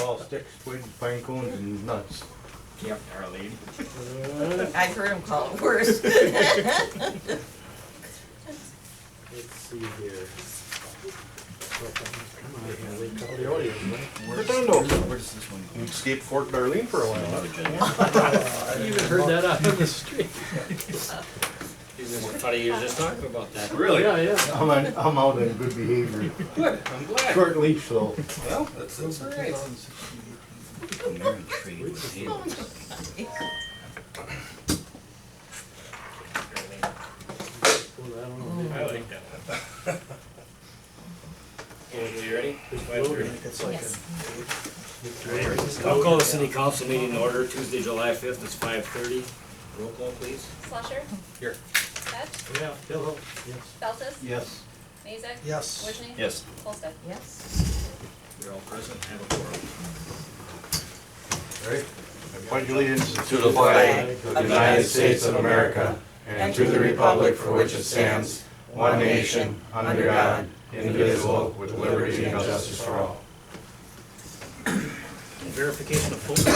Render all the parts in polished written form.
All sticks, twigs, pine cones, and nuts. Yep, Arlene. I've heard him call it worse. Let's see here. Come on, Haley, call the audience, right? Where does this one You escaped Fort Darlene for a while. I even heard that out on the street. I thought you were just talking about that. Really? Yeah, yeah. I'm out in good behavior. Good, I'm glad. Short leash though. Well, that's all right. American trade with Hales. Well, I don't know. I like that one. Okay, you ready? Yes. I'll call the city council meeting in order, Tuesday, July 5th, it's 5:30. Roll call, please. Slusher. Here. Ketch. Yeah, Bill, yes. Feltes. Yes. Mazak. Yes. Wojni. Yes. Olsted. Yes. You're all present, have a quorum. Right. I pledge allegiance to the flag of the United States of America and to the republic for which it stands, one nation, under God, indivisible, with liberty and justice for all. Verification of posting.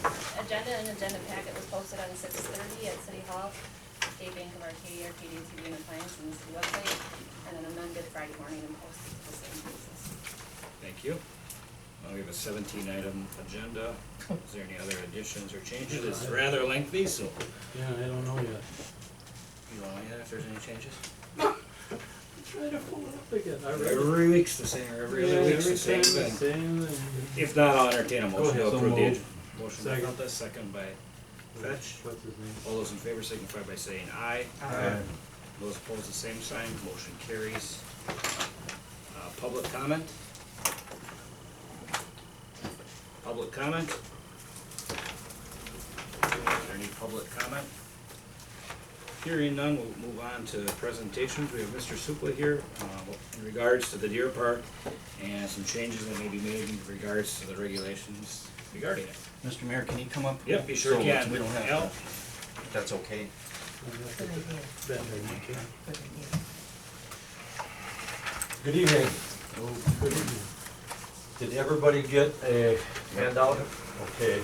The agenda and agenda packet was posted on 6:30 at City Hall, State Bank of Arcadia, Arcadia TV and Appliance, and the city website, and then amended Friday morning and posted to the same places. Thank you. Now we have a 17-item agenda. Is there any other additions or changes? It's rather lengthy, so Yeah, I don't know yet. you want to if there's any changes? Try to pull it up again. I read it. Every week's the same, every other week's the same thing. Same thing. If not, I'll entertain a motion ahead. to So approve the moved. motion by Second. Feltes, second by Fetch. What's his name? All those in favor signify by saying aye. Aye. Those opposed, the same sign. Motion carries. Public comment? Public comment? Is there any public comment? Hearing none, we'll move on to presentations. We have Mr. Supla here in regards to the Deer Park and some changes that may be made in regards to the regulations regarding it. Mr. Mayor, can you come up? Yep, you sure So can. we don't have Al? to, if that's okay. Good idea. Ben, okay. Good idea. Good evening. Good evening. Did everybody get a handout? Okay.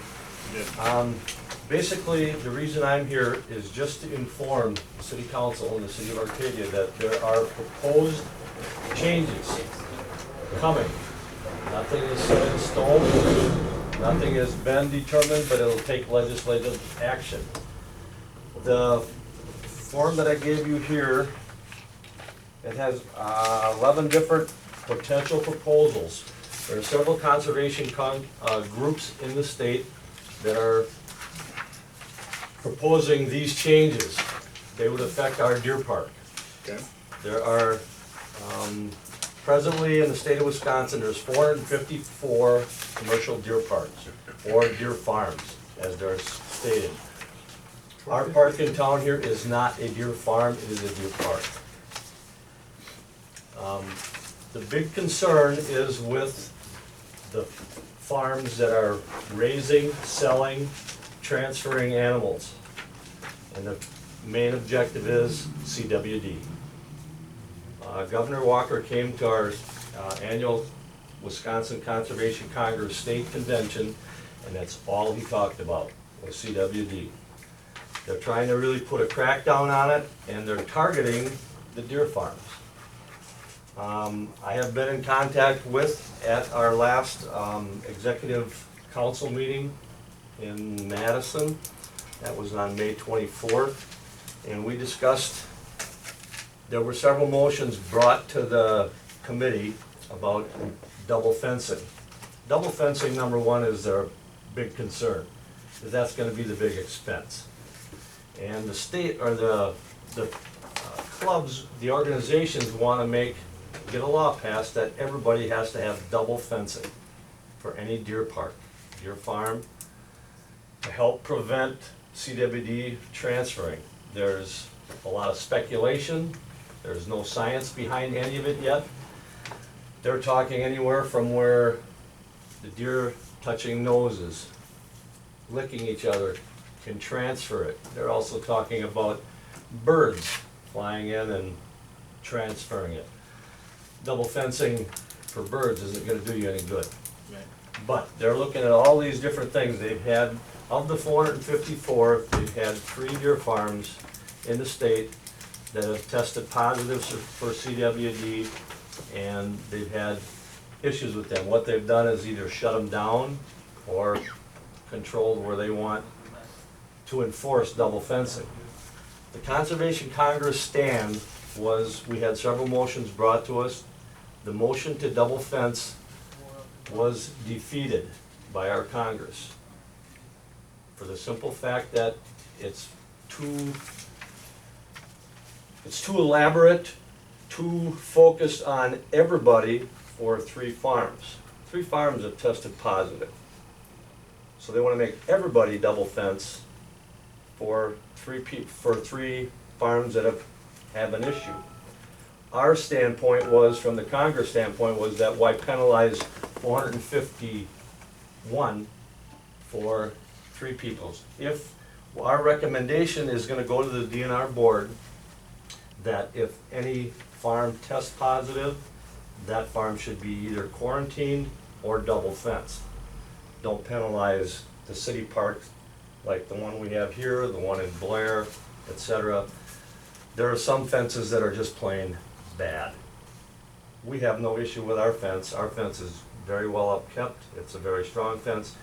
Basically, the reason I'm here is just to inform the city council and the city of Arcadia that there are proposed changes coming. Nothing is set in stone, nothing has been determined, but it'll take legislative action. The form that I gave you here, it has 11 different potential proposals. There are several conservation groups in the state that are proposing these changes. They would affect our deer park. Okay. There are, presently in the state of Wisconsin, there's 454 commercial deer parks, or deer farms, as they're stated. Our park in town here is not a deer farm, it is a deer park. The big concern is with the farms that are raising, selling, transferring animals. And the main objective is CWD. Governor Walker came to our annual Wisconsin Conservation Congress State Convention, and that's all he talked about, was CWD. They're trying to really put a crackdown on it, and they're targeting the deer farms. I have been in contact with, at our last executive council meeting in Madison, that was on May 24th, and we discussed, there were several motions brought to the committee about double fencing. Double fencing, number one, is their big concern, because that's gonna be the big expense. And the state, or the clubs, the organizations wanna get a law passed that everybody has to have double fencing for any deer park, deer farm, to help prevent CWD transferring. There's a lot of speculation, there's no science behind any of it yet. They're talking anywhere from where the deer touching noses, licking each other, can transfer it. They're also talking about birds flying in and transferring it. Double fencing for birds isn't gonna do you any good. Right. But they're looking at all these different things. They've had, of the 454, they've had 3 deer farms in the state that have tested positive for CWD, and they've had issues with them. What they've done is either shut them down or controlled where they want to enforce double fencing. The Conservation Congress stand was, we had several motions brought to us. The motion to double fence was defeated by our Congress for the simple fact that it's too elaborate, too focused on everybody for 3 farms. 3 farms have tested positive. So they want to make everybody double fence for 3 farms that have an issue. Our standpoint was, from the Congress standpoint, was that why penalize 451 for 3 peoples? If our recommendation is gonna go to the DNR board, that if any farm tests positive, that farm should be either quarantined or double fenced. Don't penalize the city parks like the one we have here, the one in Blair, etc. There are some fences that are just plain bad. We have no issue with our fence. Our fence is very well upkept. It's a very strong fence.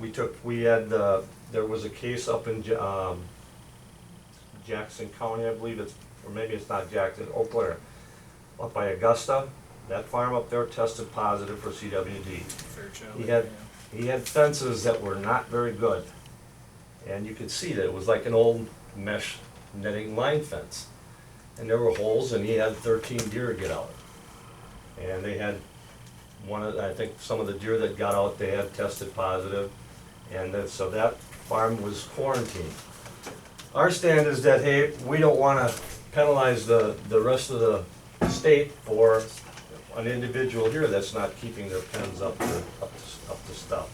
There was a case up in Jackson County, I believe it's, or maybe it's not Jackson, Eau Claire, up by Augusta. That farm up there tested positive for CWD. Fairchild. He had fences that were not very good. And you could see that it was like an old mesh netting line fence. And there were holes, and he had 13 deer get out. And they had I think some of the deer that got out, they had tested positive. And then, so that farm was quarantined. Our stand is that, hey, we don't wanna penalize the rest of the state for an individual here that's not keeping their pens up to stuff.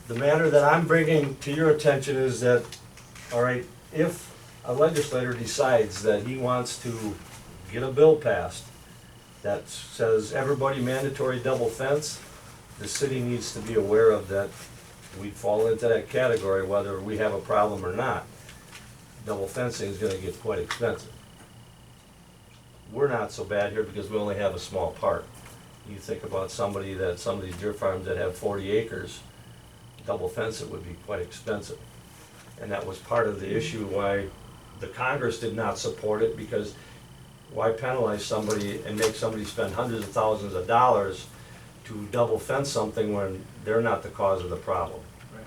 The matter that I'm bringing to your attention is that, all right, if a legislator decides that he wants to get a bill passed that says everybody mandatory double fence, the city needs to be aware of that. We fall into that category whether we have a problem or not. Double fencing is gonna get quite expensive. We're not so bad here because we only have a small part. You think about some of these deer farms that have 40 acres, double fence it would be quite expensive. And that was part of the issue why the Congress did not support it, because why penalize somebody and make somebody spend hundreds of thousands of dollars to double fence something when they're not the cause of the problem? Right.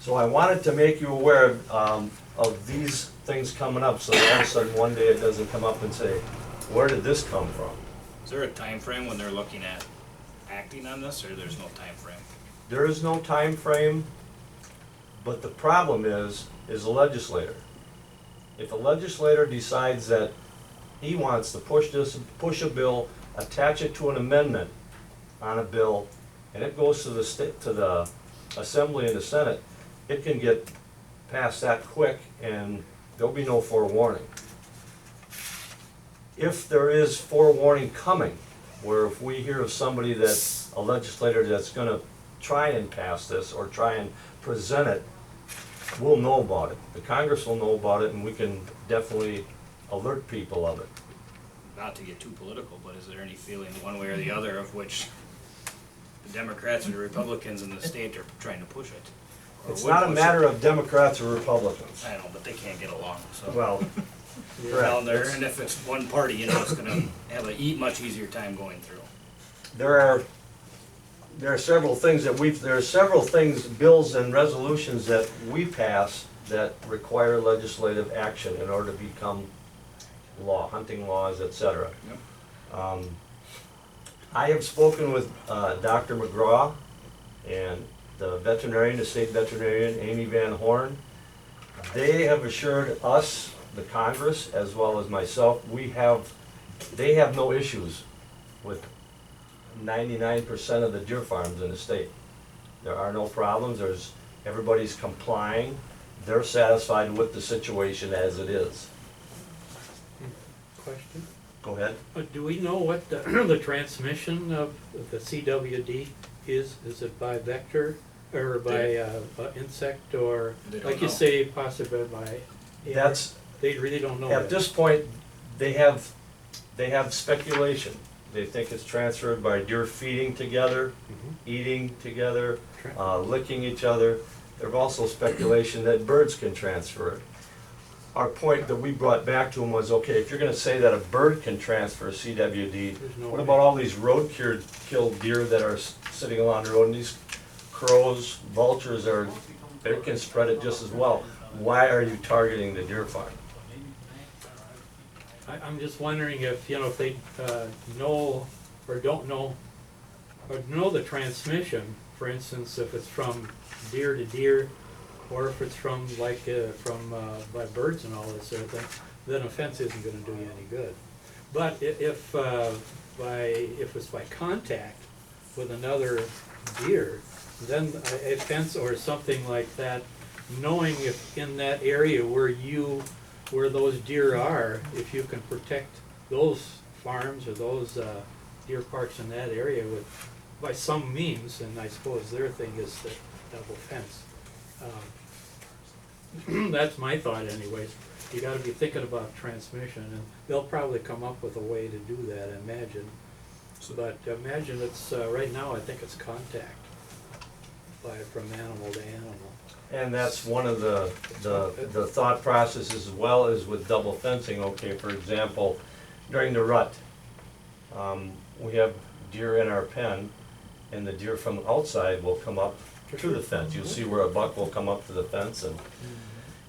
So I wanted to make you aware of these things coming up, so that all of a sudden one day it doesn't come up and say, where did this come from? Is there a time frame when they're looking at acting on this, or there's no time frame? There is no time frame, but the problem is a legislator. If a legislator decides that he wants to push a bill, attach it to an amendment on a bill, and it goes to the Assembly and the Senate, it can get passed that quick and there'll be no forewarning. If there is forewarning coming, where if we hear of somebody that's a legislator that's gonna try and pass this or try and present it, we'll know about it. The Congress will know about it, and we can definitely alert people of it. Not to get too political, but is there any feeling one way or the other of which the Democrats or the Republicans in the state are trying to push it? Or It's would not a push matter it? of Democrats or Republicans. I know, but they can't get along, so. Well, Down there, correct. and if it's one party, you know, it's gonna have a much easier time going through. There are several things there are several things, bills and resolutions that we pass that require legislative action in order to become law, hunting laws, etc. Yep. I have spoken with Dr. McGraw and the veterinarian, the state veterinarian, Amy Van Horn. They have assured us, the Congress, as well as myself, they have no issues with 99% of the deer farms in the state. There are no problems, everybody's complying, they're satisfied with the situation as it is. Question? Go ahead. Do we know what the, the transmission of the CWD is? Is it by vector or by insect or, They don't like you know. say, possibly by air? That's, They really don't know at that. this point, they have speculation. They think it's transferred by deer feeding together, Mhm. eating together, Tra- licking each other. There's also speculation that birds can transfer it. Our point that we brought back to them was, okay, if you're gonna say that a bird can transfer CWD, There's no what way. about all these road-killed deer that are sitting along the road, and these crows, vultures are, they can spread it just as well. Why are you targeting the deer farm? I'm just wondering if, you know, if they know or don't know, or know the transmission, for instance, if it's from deer to deer, or if it's from by birds and all this sort of thing, then a fence isn't gonna do you any good. But if it's by contact with another deer, then a fence or something like that, knowing if in that area where those deer are, if you can protect those farms or those deer parks in that area by some means, and I suppose their thing is the double fence. That's my thought anyways. You gotta be thinking about transmission, and they'll probably come up with a way to do that, I imagine. But imagine it's, right now, I think it's contact from animal to animal. And that's one of the thought processes as well as with double fencing. Okay, for example, during the rut, we have deer in our pen, and the deer from outside will come up to the fence. You'll see where a buck will come up to the fence,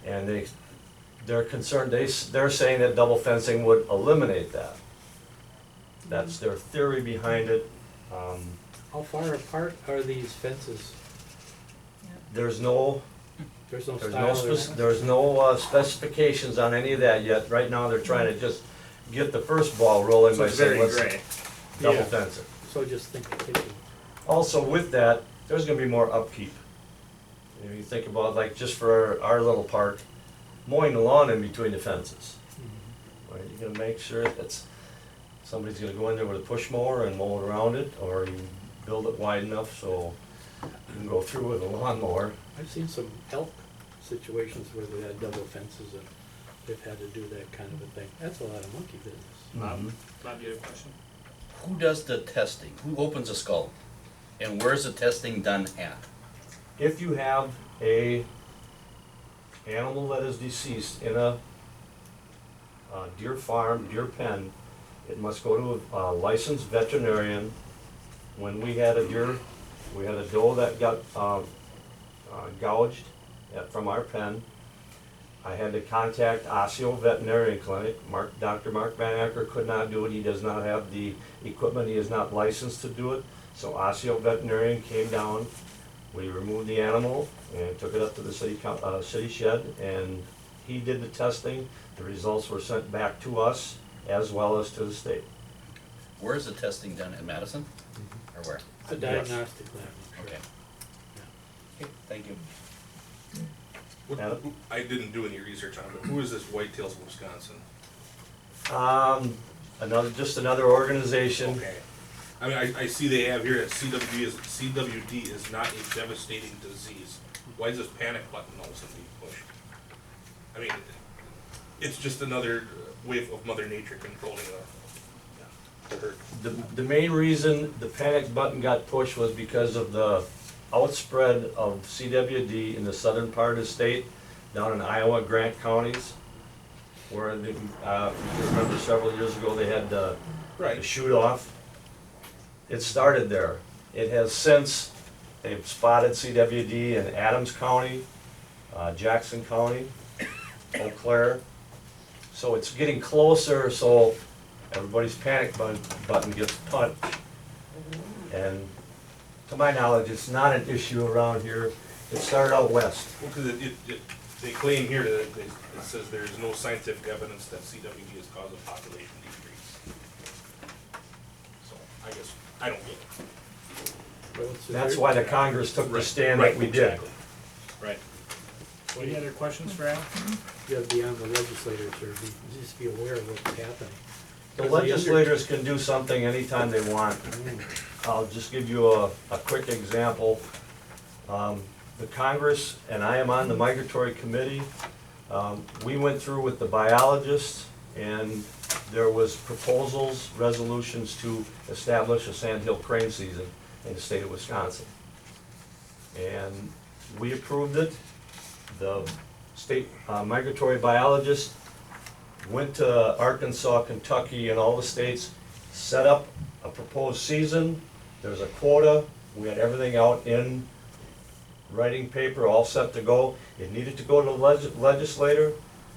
and they're concerned, they're saying that double fencing would eliminate that. That's their theory behind it. How far apart are these fences? There's no There's no There's style no, or anything? there's no specifications on any of that yet. Right now, they're trying to just get the first ball rolling So by it's saying, very let's gray. double Yeah. fence it. So just thinking, Also with that, there's gonna be more upkeep. You know, you think about like just for our little park, mowing the lawn in between the fences. Right, you're gonna make sure that somebody's gonna go in there with a push mower and mow it around it, or you build it wide enough so you can go through with a lawnmower. I've seen some elk situations where they had double fences and they've had to do that kind of a thing. That's a lot of monkey business. Bob, Bob, you have a question? Who does the testing? Who opens a skull? And where's the testing done at? If you have a animal that is deceased in a deer farm, deer pen, it must go to a licensed veterinarian. When we had a deer, we had a doe that got gouged from our pen. I had to contact Osseo Veterinarian Clinic. Dr. Mark Van Acker could not do it. He does not have the equipment. He is not licensed to do it. So Osseo Veterinarian came down. We removed the animal and took it up to the city shed, and he did the testing. The results were sent back to us as well as to the state. Where is the testing done? In Madison? Or where? A diagnostic lab. Okay. Okay, thank you. Adam? I didn't do any research on it, but who is this Whitetails of Wisconsin? Just another organization. Okay. I mean, I see they have here that CWD is not a devastating disease. Why is this panic button all of a sudden being pushed? I mean, it's just another way of Mother Nature controlling the herd. The main reason the panic button got pushed was because of the outspread of CWD in the southern part of the state, down in Iowa, Grant counties, where if you remember several years ago, they had the shoot off. It started there. It has since, they've spotted CWD in Adams County, Jackson County, Eau Claire. So it's getting closer, so everybody's panic button gets punched. And to my knowledge, it's not an issue around here. It started out west. Well, because they claim here that it says there is no scientific evidence that CWD has caused a population decrease. So I guess, I don't get it. Well, it's a That's very- why the Congress took the stand that we did. Exactly. Right. Any other questions for Al? You gotta be on the legislators or just be aware of what's happening. The legislators can do something anytime they want. I'll just give you a quick example. The Congress, and I am on the migratory committee, we went through with the biologists, and there was proposals, resolutions to establish a sandhill crane season in the state of Wisconsin. And we approved it. The state migratory biologist went to Arkansas, Kentucky, and all the states, set up a proposed season. There was a quota. We had everything out in writing paper, all set to go. It needed to go to the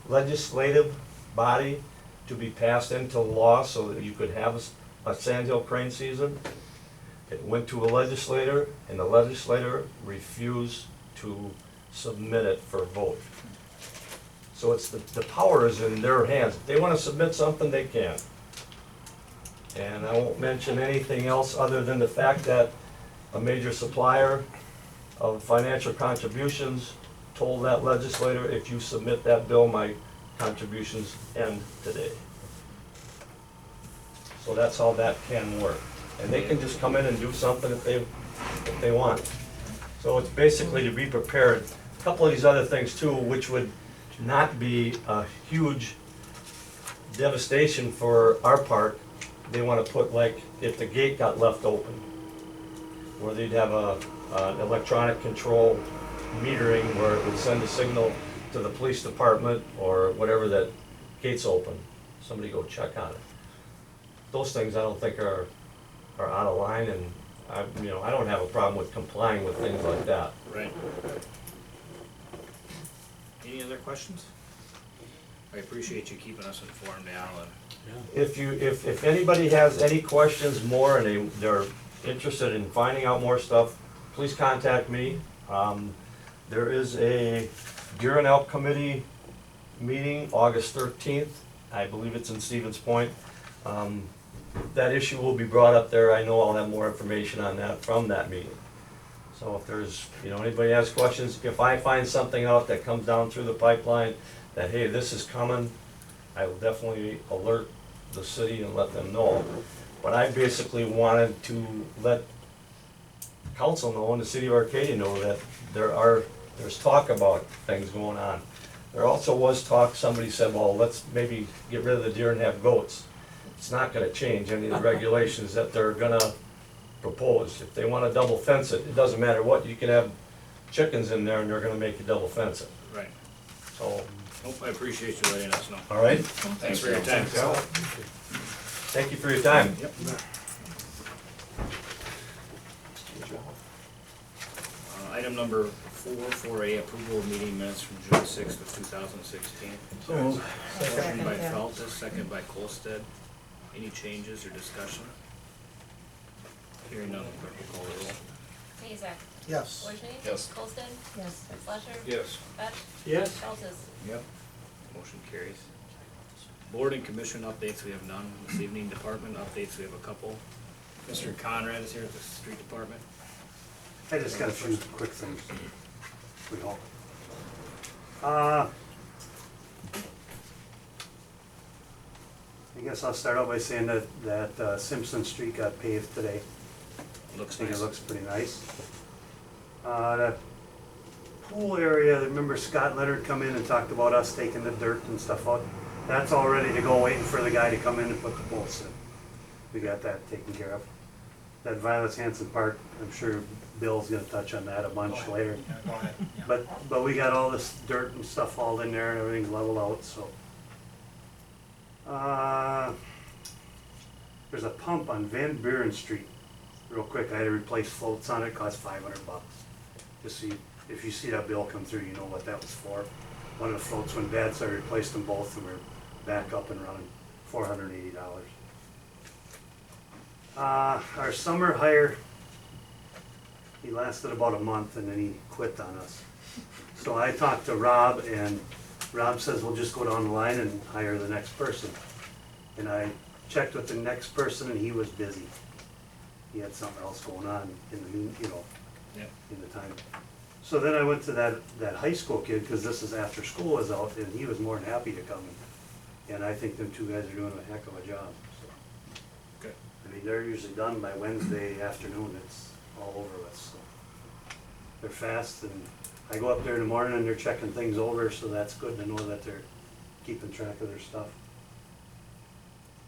legislative body to be passed into law so that you could have a sandhill crane season. It went to a legislator, and the legislator refused to submit it for vote. So it's the power is in their hands. If they want to submit something, they can. And I won't mention anything else other than the fact that a major supplier of financial contributions told that legislator, if you submit that bill, my contributions end today. So that's how that can work. And they can just come in and do something if they want. So it's basically to be prepared. A couple of these other things too, which would not be a huge devastation for our park. They want to put, like, if the gate got left open, where they'd have an electronic control metering where it would send a signal to the police department or whatever that gate's open. Somebody go check on it. Those things I don't think are out of line, and I don't have a problem with complying with things like that. Right. Any other questions? I appreciate you keeping us informed, Al, and If anybody has any questions more and they're interested in finding out more stuff, please contact me. There is a Deer and Elk Committee meeting August 13th. I believe it's in Stevens Point. That issue will be brought up there. I know I'll have more information on that from that meeting. So if there's, anybody has questions, if I find something out that comes down through the pipeline that, hey, this is coming, I will definitely alert the city and let them know. But I basically wanted to let council know and the city of Arcadia know that there's talk about things going on. There also was talk, somebody said, well, let's maybe get rid of the deer and have goats. It's not gonna change any of the regulations that they're gonna propose. If they wanna double fence it, it doesn't matter what, you can have chickens in there and they're gonna make you double fence it. right. So, Nope, I appreciate you letting us know. all right, Thanks for your time. thank you for your time. Yep. Item number 4A, approval of meeting minutes from June 6th of 2016. Motion by Feltus, second by Colstead. Any changes or discussion? Hearing none, clerk will call the roll. Mazak. Yes. Wojni. Yes. Holsted. Yes. Fletcher. Yes. Fetch. Yes. Feltes. Yep. Motion carries. Board and commission updates, we have none this evening. Department updates, we have a couple. Mr. Conrad is here at the street department. I just got a few quick things, we hope. I guess I'll start out by saying that Simpson Street got paved today. Looks I think nice. it looks pretty nice. The pool area, remember Scott Leonard come in and talked about us taking the dirt and stuff out? That's all ready to go, waiting for the guy to come in and put the bolts in. We got that taken care of. That Violet Hanson Park, I'm sure Bill's gonna touch on that a bunch later. But we got all this dirt and stuff hauled in there and everything's leveled out, so. There's a pump on Van Buren Street. Real quick, I had to replace floats on it, cost $500. Just see, if you see that bill come through, you know what that was for. One of the floats went bad, so I replaced them both and we're back up and running, $480. Our summer hire, he lasted about a month and then he quit on us. So I talked to Rob and Rob says we'll just go down the line and hire the next person. And I checked with the next person and he was busy. He had something else going on in the in the time. So then I went to that high school kid, because this is after school was out, and he was more than happy to come. And I think them two guys are doing a heck of a job, I mean, they're usually done by Wednesday afternoon, it's all over with, so. They're fast, and I go up there in the morning and they're checking things over, so that's good to know that they're keeping track of their stuff.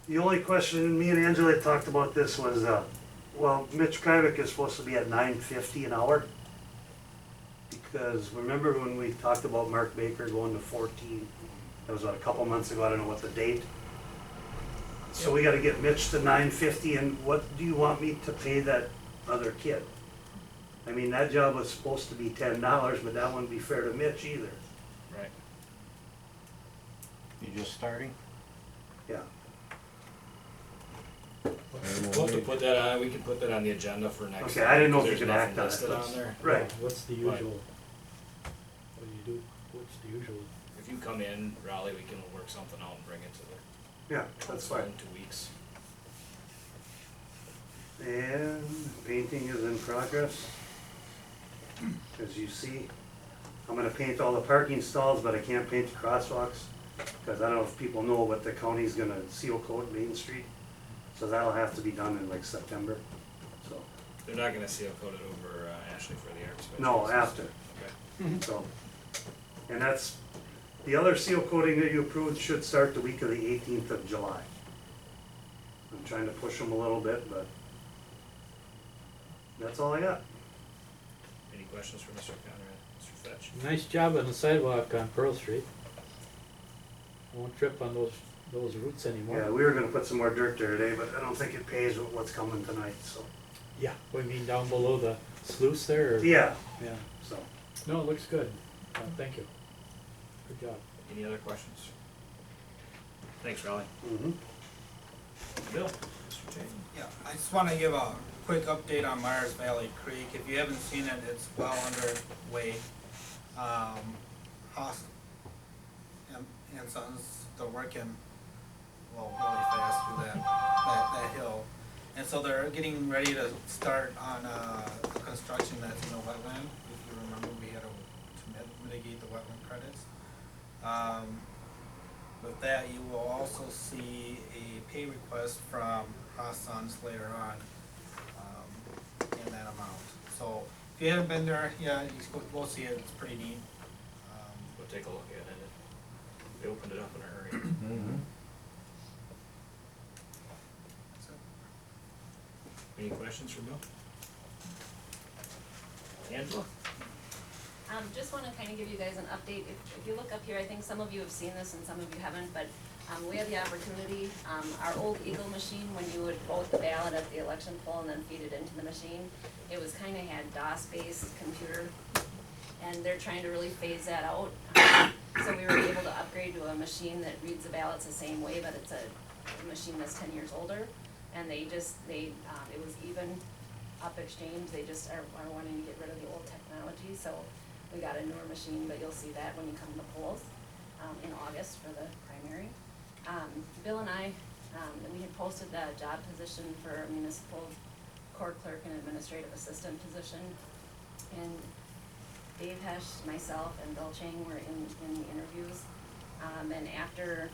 The only question, me and Angela had talked about this was, well, Mitch Krivik is supposed to be at $9.50 an hour. Because remember when we talked about Mark Baker going to 14? That was a couple months ago, I don't know what the date. So we gotta get Mitch to $9.50, and what do you want me to pay that other kid? I mean, that job was supposed to be $10, but that wouldn't be fair to Mitch either. Right. You just starting? Yeah. We'll have to put that on, we can put that on the agenda for next. Okay, I didn't know if because you there's could nothing act on it. listed on there. Right. What's the usual? What do you do? What's the usual? If you come in, Raleigh, we can work something out and bring it to the Yeah, that's fine. in 2 weeks. And painting is in progress. As you see, I'm gonna paint all the parking stalls, but I can't paint the crosswalks. Cause I don't know if people know, but the county's gonna seal coat Main Street. So that'll have to be done in like September, so. They're not gonna seal coat it over Ashley for the arts. No, after, Okay. so. And that's, the other seal coating that you approved should start the week of the 18th of July. I'm trying to push them a little bit, but that's all I got. Any questions for Mr. Conrad, Mr. Fetch? Nice job on the sidewalk on Pearl Street. Won't trip on those roots anymore. Yeah, we were gonna put some more dirt there today, but I don't think it pays with what's coming tonight, so. Yeah. What, you mean down below the sluice there, or? Yeah, Yeah. so. No, it looks good. Thank you. Good job. Any other questions? Thanks, Raleigh. Mhm. Bill? Mr. J? Yeah, I just wanna give a quick update on Myers Valley Creek. If you haven't seen it, it's well underway. Haas and Sons, they're working, well, really fast through that hill. And so they're getting ready to start on, the construction that's in the wetland. If you remember, we had to mitigate the wetland credits. With that, you will also see a pay request from Haas Sons later on, in that amount. So if you haven't been there, yeah, you should go see it, it's pretty neat. We'll take a look at it. They opened it up in a hurry. That's it. Any questions for Bill? Angela? Just wanna kinda give you guys an update. If you look up here, I think some of you have seen this and some of you haven't, but, we had the opportunity, our old Eagle machine, when you would vote the ballot at the election poll and then feed it into the machine, it was kinda had DOS-based computer, and they're trying to really phase that out. So we were able to upgrade to a machine that reads the ballots the same way, but it's a machine that's 10 years older. And it was even up exchange, they just are wanting to get rid of the old technology, so we got a newer machine, but you'll see that when you come to polls, in August for the primary. Bill and I, we had posted the job position for a municipal court clerk and administrative assistant position. And Dave Hesh, myself, and Bill Chang were in the interviews. And after,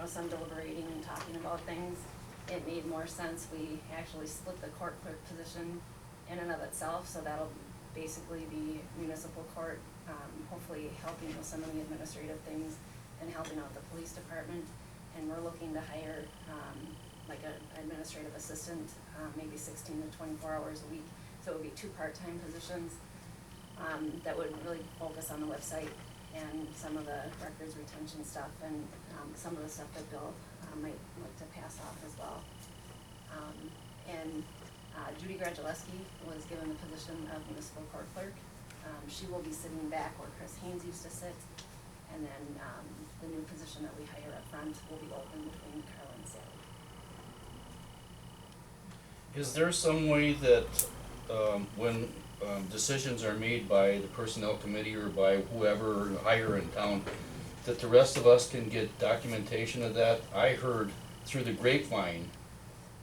some deliberating and talking about things, it made more sense. We actually split the court clerk position in and of itself, so that'll basically be municipal court, hopefully helping with some of the administrative things and helping out the police department. And we're looking to hire, like an administrative assistant, maybe 16 to 24 hours a week. So it would be 2 part-time positions, that would really focus on the website and some of the records retention stuff and, some of the stuff that Bill, might like to pass off as well. Judy Gradulewski was given the position of municipal court clerk. She will be sitting back where Chris Haynes used to sit. And then, the new position that we hire up front will be open between Carla and Sally. Is there some way that, when, decisions are made by the personnel committee or by whoever hire in town, that the rest of us can get documentation of that? I heard through the grapevine,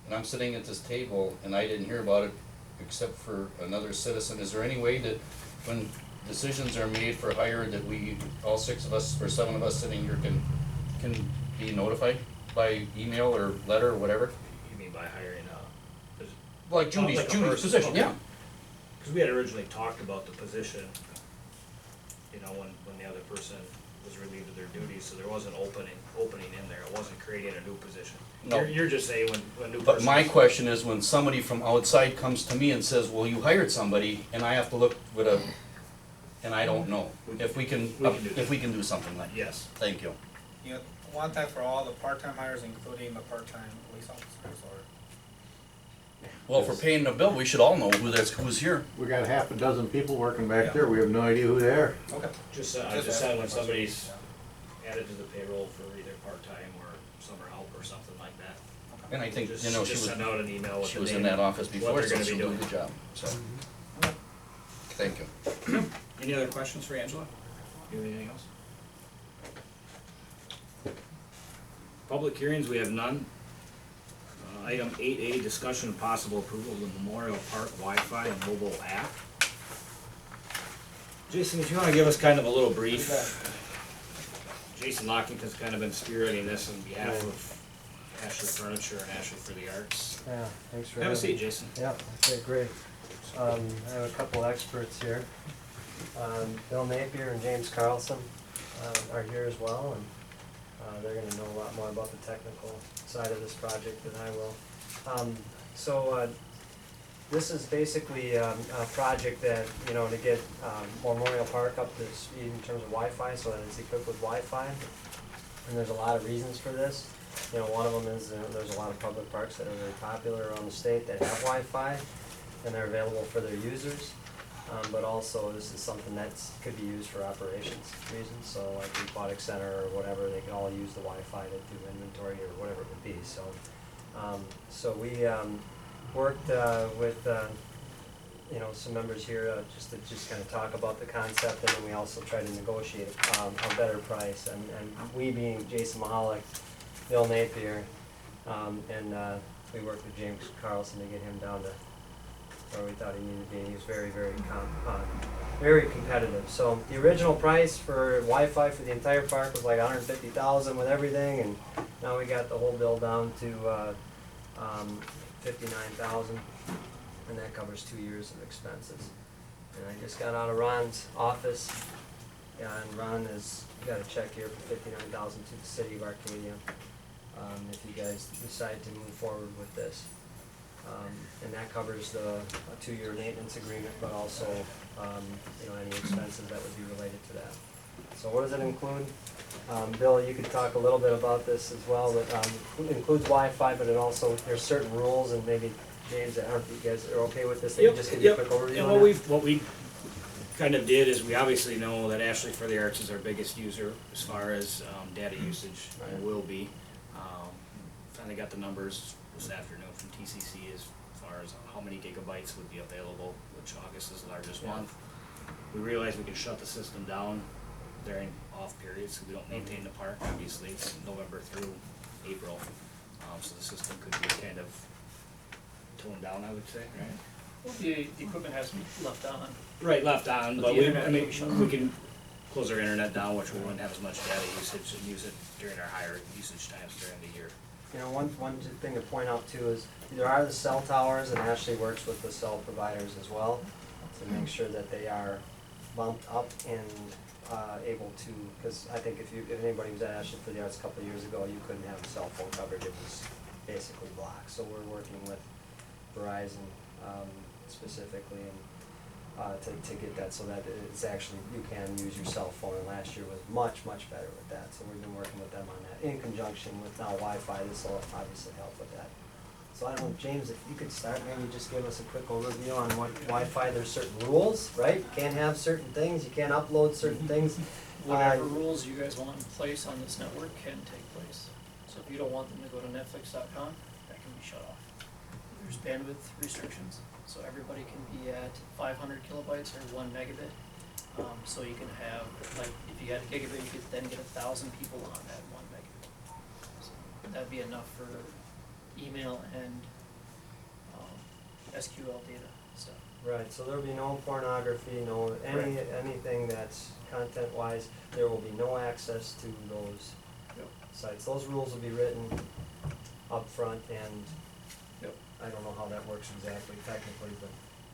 and I'm sitting at this table, and I didn't hear about it except for another citizen. Is there any way that when decisions are made for hire that we, all 6 of us or 7 of us sitting here can be notified by email or letter or whatever? You mean by hiring Like Judy's, Like a Judy's person, position, okay. yeah. Because we had originally talked about the position, you know, when the other person was relieved of their duties, so there was an opening in there, it wasn't creating a new position. No. You're just saying when a new person. But my question is, when somebody from outside comes to me and says, well, you hired somebody, and I have to look with a, and I don't know, if we can, We can do that. if we can do something like that. Yes. Thank you. You know, one time for all the part-time hires, including the part-time police officers, or? Well, if we're paying the bill, we should all know who's here. We got half a dozen people working back there, we have no idea who they are. Okay. Just said when somebody's added to the payroll for either part-time or summer help or something like that. And I think, Just, you know, just send out an email with she the was in name, that office what before, they're so gonna be she'll do a doing. good job, so. Thank you. Any other questions for Angela? Do you have anything else? Public hearings, we have none. Item 8A, discussion and possible approval of the Memorial Park Wi-Fi and mobile app. Jason, if you wanna give us kind of a little brief. Jason Lockington's kind of been spearheading this on behalf of Ashley Furniture and Ashley for the Arts. Yeah, thanks for Have a having me. seat, Jason. Yeah, okay, great. I have a couple experts here. Bill Napier and James Carlson are here as well, and they're gonna know a lot more about the technical side of this project than I will. This is basically a project that, you know, to get Memorial Park up to speed in terms of Wi-Fi, so that it's equipped with Wi-Fi. And there's a lot of reasons for this. You know, one of them is there's a lot of public parks that are very popular around the state that have Wi-Fi, and they're available for their users. But also, this is something that could be used for operations reasons, so like the aquatic center or whatever, they can all use the Wi-Fi to do inventory or whatever it would be, so. We worked with, you know, some members here just to kind of talk about the concept, and then we also tried to negotiate a better price, and we being Jason Mahalik, Bill Napier, and we worked with James Carlson to get him down to where we thought he needed to be, and he was very, very competitive. So the original price for Wi-Fi for the entire park was like $150,000 with everything, and now we got the whole bill down to $59,000, and that covers 2 years of expenses. And I just got out of Ron's office, and Ron has got a check here for $59,000 to the city of Arcadia, if you guys decide to move forward with this. And that covers the 2-year maintenance agreement, but also, you know, any expenses that would be related to that. So what does it include? Bill, you could talk a little bit about this as well, but it includes Wi-Fi, but it also, there's certain rules, and maybe, James, I don't know if you guys are okay with this, they can just give you a quick overview And on that. what we kind of did is we obviously know that Ashley for the Arts is our biggest user as far as data usage, and will be. Finally got the numbers this afternoon from TCC as far as how many gigabytes would be available, which August is the largest month. We realized we can shut the system down during off periods, so we don't maintain the park, obviously, from November through April. So the system could be kind of toned down, I would say, right? Well, the equipment has to be left on. Right, left on, But but the we, internet I mean, can be shut off. we can close our internet down, which we wouldn't have as much data usage, and use it during our higher usage times during the year. You know, one thing to point out too is there are the cell towers, and Ashley works with the cell providers as well to make sure that they are bumped up and able to, because I think if anybody was at Ashley for the Arts a couple of years ago, you couldn't have cell phone coverage, it was basically blocked. So we're working with Verizon specifically and to get that so that it's actually, you can use your cell phone, and last year was much better with that. So we've been working with them on that in conjunction with now Wi-Fi. This will obviously help with that. So I don't know, James, if you could start, maybe just give us a quick overview on what Wi-Fi, there's certain rules, right? You can't have certain things, you can't upload certain things. Whatever rules you guys want in place on this network can take place. So if you don't want them to go to netflix.com, that can be shut off. There's bandwidth restrictions, so everybody can be at 500 kilobytes or 1 megabit. So you can have, like, if you had a gigabit, you could then get 1,000 people on at 1 megabit. So that'd be enough for email and SQL data stuff. Right, so there'll be no pornography, no anything that's content-wise. There will be no access to those sites. Those rules will be written up front, and I don't know how that works exactly technically, but.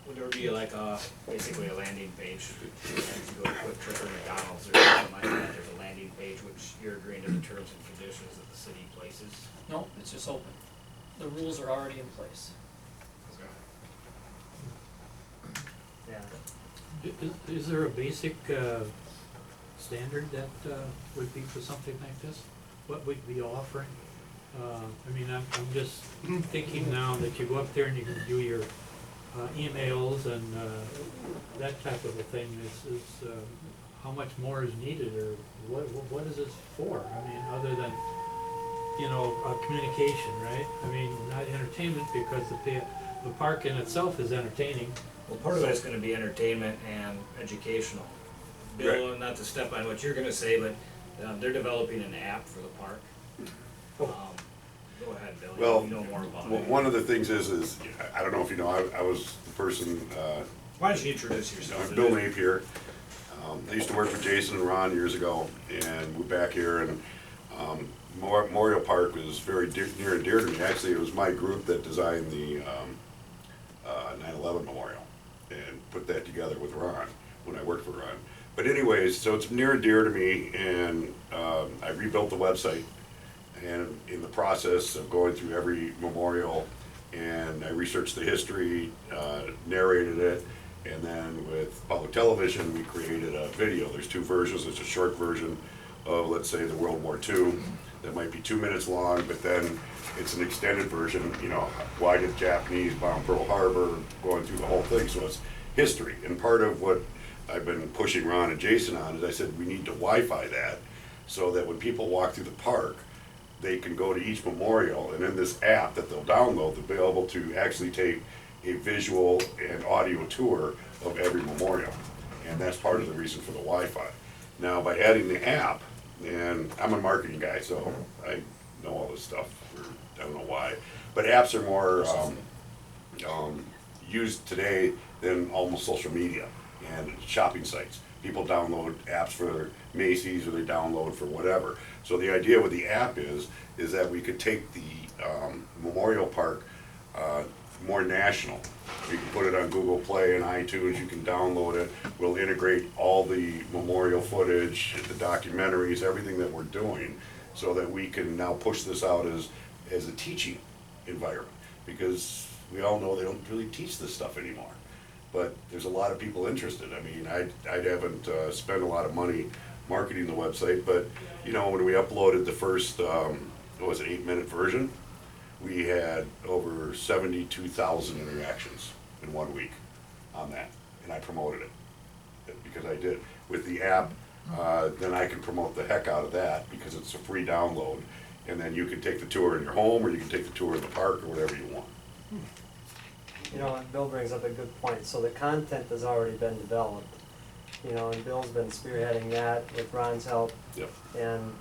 Would there be like basically a landing page, if you go to Quick Trip or McDonald's or something like that, there's a landing page which you're agreeing to the terms and conditions that the city places? No, it's just open. The rules are already in place. Yeah. Is there a basic standard that would be for something like this? What would be offering? I mean, I'm just thinking now that you go up there and you can do your emails and that type of a thing. Is how much more is needed, or what is this for? I mean, other than, you know, communication, right? I mean, not entertainment, because the park in itself is entertaining. Well, part of it's gonna be entertainment and educational. Bill, not to step on what you're gonna say, but they're developing an app for the park. Go ahead, Bill, Well, you know more about Well, it. one of the things is, I don't know if you know, I was the person, Why don't you introduce yourself? I'm Bill Napier. I used to work for Jason and Ron years ago, and moved back here, and Memorial Park was very near and dear to me. Actually, it was my group that designed the 9/11 Memorial, and put that together with Ron, when I worked for Ron. But anyways, so it's near and dear to me, and I rebuilt the website, and in the process of going through every memorial, and I researched the history, narrated it, and then with public television, we created a video. There's two versions. There's a short version of, let's say, the World War II, that might be 2 minutes long, but then it's an extended version, you know, why did Japanese bomb Pearl Harbor, going through the whole thing, so it's history. And part of what I've been pushing Ron and Jason on is I said we need to Wi-Fi that, so that when people walk through the park, they can go to each memorial, and in this app that they'll download, they'll be able to actually take a visual and audio tour of every memorial. And that's part of the reason for the Wi-Fi. Now, by adding the app, and I'm a marketing guy, so I know all this stuff, or I don't know why, but apps are more used today than almost social media and shopping sites. People download apps for Macy's, or they download for whatever. So the idea with the app is that we could take the Memorial Park more national. You can put it on Google Play and iTunes, you can download it. We'll integrate all the memorial footage, the documentaries, everything that we're doing, so that we can now push this out as a teaching environment. Because we all know they don't really teach this stuff anymore. But there's a lot of people interested. I mean, I haven't spent a lot of money marketing the website, but, you know, when we uploaded the first, what was it, 8-minute version, we had over 72,000 interactions in 1 week on that, and I promoted it, because I did. With the app, then I can promote the heck out of that, because it's a free download, and then you can take the tour in your home, or you can take the tour in the park, or whatever you want. You know, and Bill brings up a good point. So the content has already been developed, you know, and Bill's been spearheading that with Ron's help. Yep. And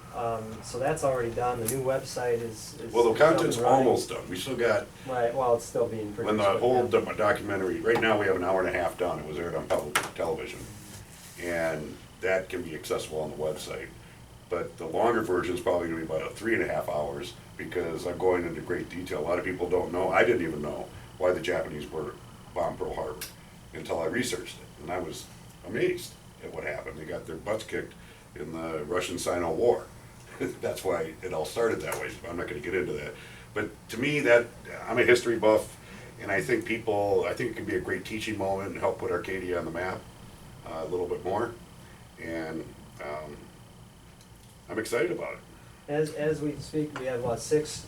so that's already done. The new website is Well, the content's up and running. almost done. We still got, Right, well, it's still being produced. when the but whole yeah. documentary, right now we have an hour and a half done. It was aired on public television. And that can be accessible on the website. But the longer version is probably gonna be about 3.5 hours, because I'm going into great detail. A lot of people don't know, I didn't even know why the Japanese bombed Pearl Harbor until I researched it. And I was amazed at what happened. They got their butts kicked in the Russian-Sino War. That's why it all started that way. I'm not gonna get into that. But to me, I'm a history buff, and I think it can be a great teaching moment and help put Arcadia on the map a little bit more. And I'm excited about it. As we speak, we have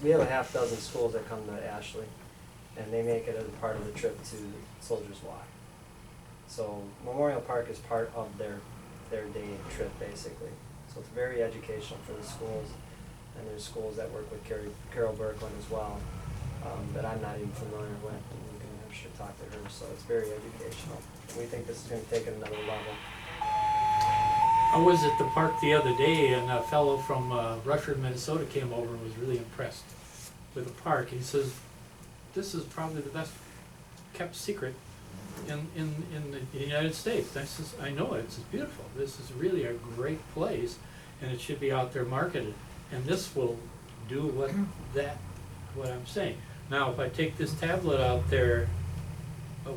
we have a half dozen schools that come to Ashley, and they make it as a part of the trip to Soldiers Walk. So Memorial Park is part of their day trip, basically. So it's very educational for the schools, and there's schools that work with Carol Berkland as well, that I'm not even familiar with, and you can, I'm sure, talk to her, so it's very educational. We think this is gonna take it another level. I was at the park the other day, and a fellow from Rushford, Minnesota came over and was really impressed with the park. He says, this is probably the best kept secret in the United States. I says, I know it, it's beautiful. This is really a great place, and it should be out there marketed. And this will do what I'm saying. Now, if I take this tablet out there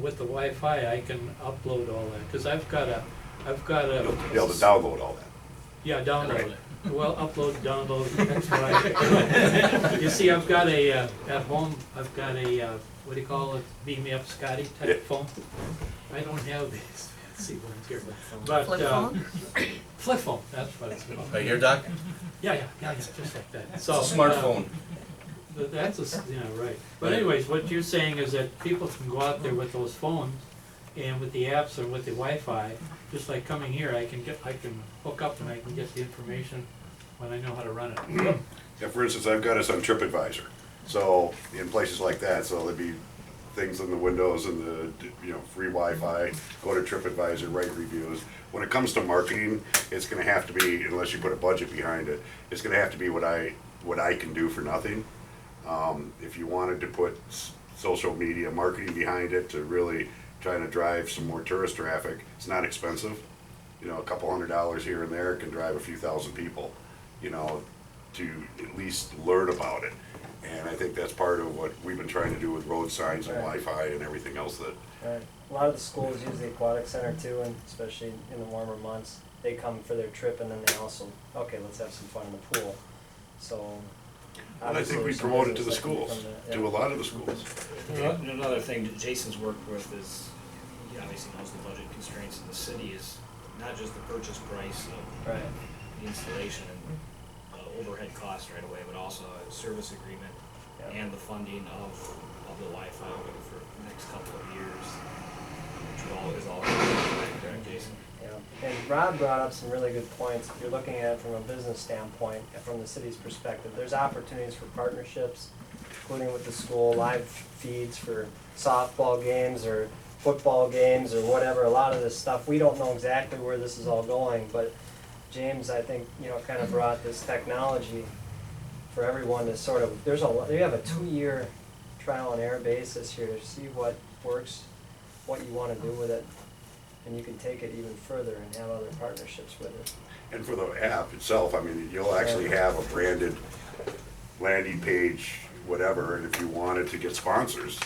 with the Wi-Fi, I can upload all that, cause I've got a, You'll be able to download all that. yeah, download it. Well, upload, download, that's what I, you see, I've got a, at home, I've got a, what do you call it, Beam Me Up Scotty Yeah. type phone. I don't have these fancy ones here, but, Flip phone? flip phone, that's what it's called. Right here, Doc? Yeah, just like that. It's So, a smartphone. That's yeah, right. But anyways, what you're saying is that people can go out there with those phones and with the apps or with the Wi-Fi, just like coming here, I can hook up and I can get the information when I know how to run it. Yeah, for instance, I've got us on TripAdvisor, so in places like that, so there'd be things in the windows and the, you know, free Wi-Fi, go to TripAdvisor, write reviews. When it comes to marketing, it's gonna have to be, unless you put a budget behind it, it's gonna have to be what I can do for nothing. If you wanted to put social media marketing behind it to really trying to drive some more tourist traffic, it's not expensive. You know, a couple $100 here and there can drive a few thousand people, you know, to at least learn about it. And I think that's part of what we've been trying to do with road signs and Right. Wi-Fi and everything else that, Right. A lot of the schools use the aquatic center too, and especially in the warmer months, they come for their trip and then they also, okay, let's have some fun in the pool. So. and I obviously think we there's some promote it to the business that can schools, come to- to a lot of the schools. Another thing that Jason's worked with is, he obviously knows the budget constraints of the city is not just the purchase price of Right. the installation and overhead costs right away, but also a service agreement Yeah. and the funding of the Wi-Fi over for the next couple of years, which is all correct, Jason? Yeah, and Rob brought up some really good points. If you're looking at it from a business standpoint, from the city's perspective, there's opportunities for partnerships, including with the school, live feeds for softball games or football games or whatever. A lot of this stuff, we don't know exactly where this is all going, but James, I think, you know, kind of brought this technology for everyone to sort of, you have a 2-year trial and error basis here to see what works, what you want to do with it, and you can take it even further and have other partnerships with it. And for the app itself, I mean, you'll actually have a branded landing page, whatever, and if you wanted to get sponsors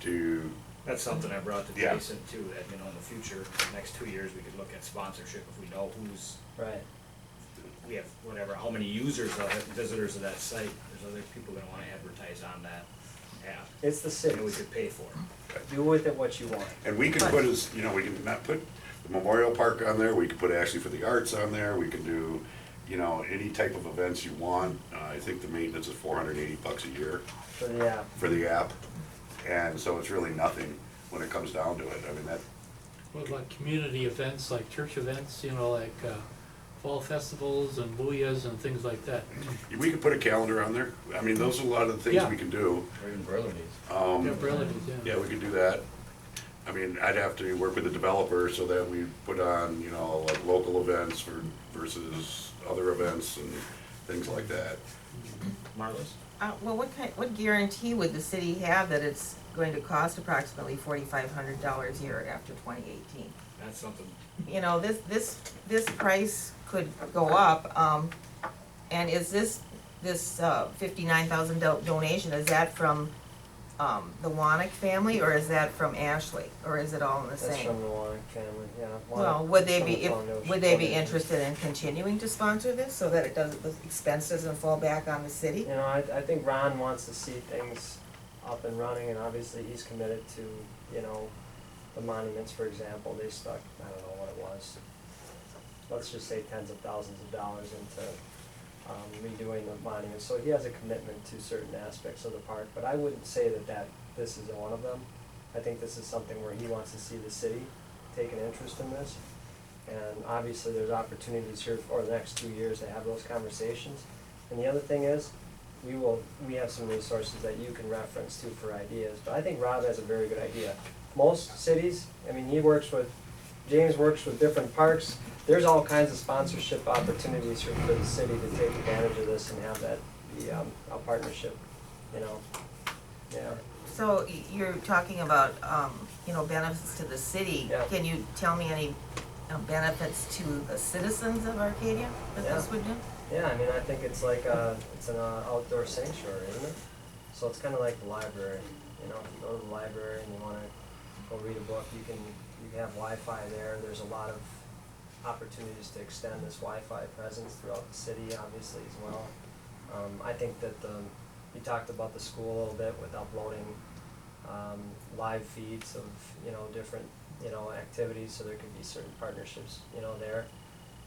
to, That's something I brought to Yeah. Jason too, that, you know, in the future, the next 2 years, we could look at sponsorship if we know who's, Right. we have whatever, how many users of it, visitors of that site, there's other people gonna wanna advertise on that app. It's the And we city's. could pay for it. Do with it what you want. and we can put as, you know, we can not put the Memorial Park on there, we could put actually for the arts on there, we can do, you know, any type of events you want. I think the maintenance is $480 a year For the app. for the app, and so it's really nothing when it comes down to it. I mean, that, What about community events, like church events, you know, like fall festivals and booyahs and things like that? we could put a calendar on there. I mean, those are a lot of the things Yeah. we can do. Or even Brother Days. Yeah, relatives, Yeah, we could do that. I mean, I'd have to work with the developer so that we put on, you know, like local events versus other events and things like that. Marlis? Well, what guarantee would the city have that it's going to cost approximately $4,500 a year after 2018? That's something, You know, this price could go up, and is this $59,000 donation, is that from, the Wanick family, or is that from Ashley, or is it all in the That's same? from the Warren family, yeah. Well, Warren- would they from be, the foundation- would they be foundation. interested in continuing to sponsor this, so that it doesn't, the expense doesn't fall back on the city? You know, I think Ron wants to see things up and running, and obviously he's committed to, you know, the monuments, for example, they stuck, I don't know what it was. Let's just say tens of thousands of dollars into redoing the monuments, so he has a commitment to certain aspects of the park, but I wouldn't say that this is one of them. I think this is something where he wants to see the city take an interest in this. And obviously, there's opportunities here for the next 2 years to have those conversations. And the other thing is, we have some resources that you can reference to for ideas, but I think Rob has a very good idea. Most cities, I mean, James works with different parks, there's all kinds of sponsorship opportunities for the city to take advantage of this and have that be a partnership, you know, yeah. So you're talking about, you know, benefits to the city. Yeah. Can you tell me any benefits to the citizens of Arcadia that this Yeah. would do? Yeah, I mean, I think it's like it's an outdoor sanctuary, isn't it? So it's kinda like the library, you know, if you go to the library and you wanna go read a book, you can have Wi-Fi there. There's a lot of opportunities to extend this Wi-Fi presence throughout the city, obviously, as well. I think that you talked about the school a little bit with uploading, live feeds of, you know, different, you know, activities, so there could be certain partnerships, you know, there.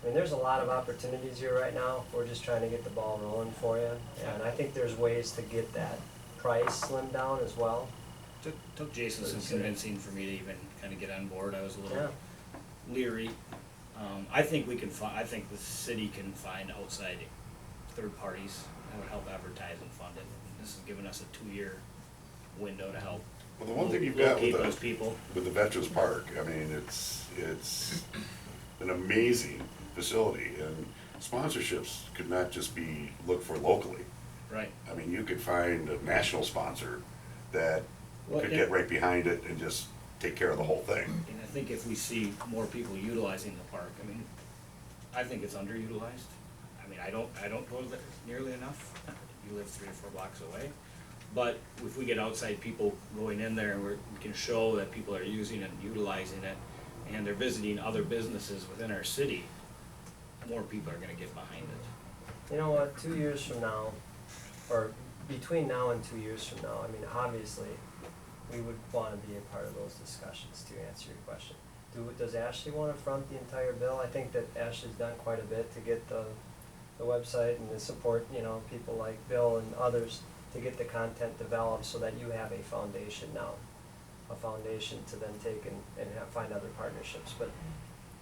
I mean, there's a lot of opportunities here right now. We're just trying to get the ball rolling for you, and I think there's ways to get that price slimmed down as well. Took Jason some convincing for me to even kind of get on board. I was a Yeah. little leery. I think we can I think the city can find outside third parties that would help advertise and fund it. This is giving us a 2-year window to help Well, the one thing you've got locate with those people. the Veterans Park, I mean, it's an amazing facility, and sponsorships could not just be looked for locally. Right. I mean, you could find a national sponsor that Well, could yeah. get right behind it and just take care of the whole thing. And I think if we see more people utilizing the park, I mean, I think it's underutilized. I mean, I don't go there nearly enough. You live 3 or 4 blocks away. But if we get outside people going in there and we can show that people are using it and utilizing it, and they're visiting other businesses within our city, more people are gonna get behind it. You know what, 2 years from now, or between now and 2 years from now, I mean, obviously, we would wanna be a part of those discussions, to answer your question. Does Ashley wanna front the entire bill? I think that Ashley's done quite a bit to get the website and to support, you know, people like Bill and others to get the content developed so that you have a foundation now. A foundation to then take and find other partnerships, but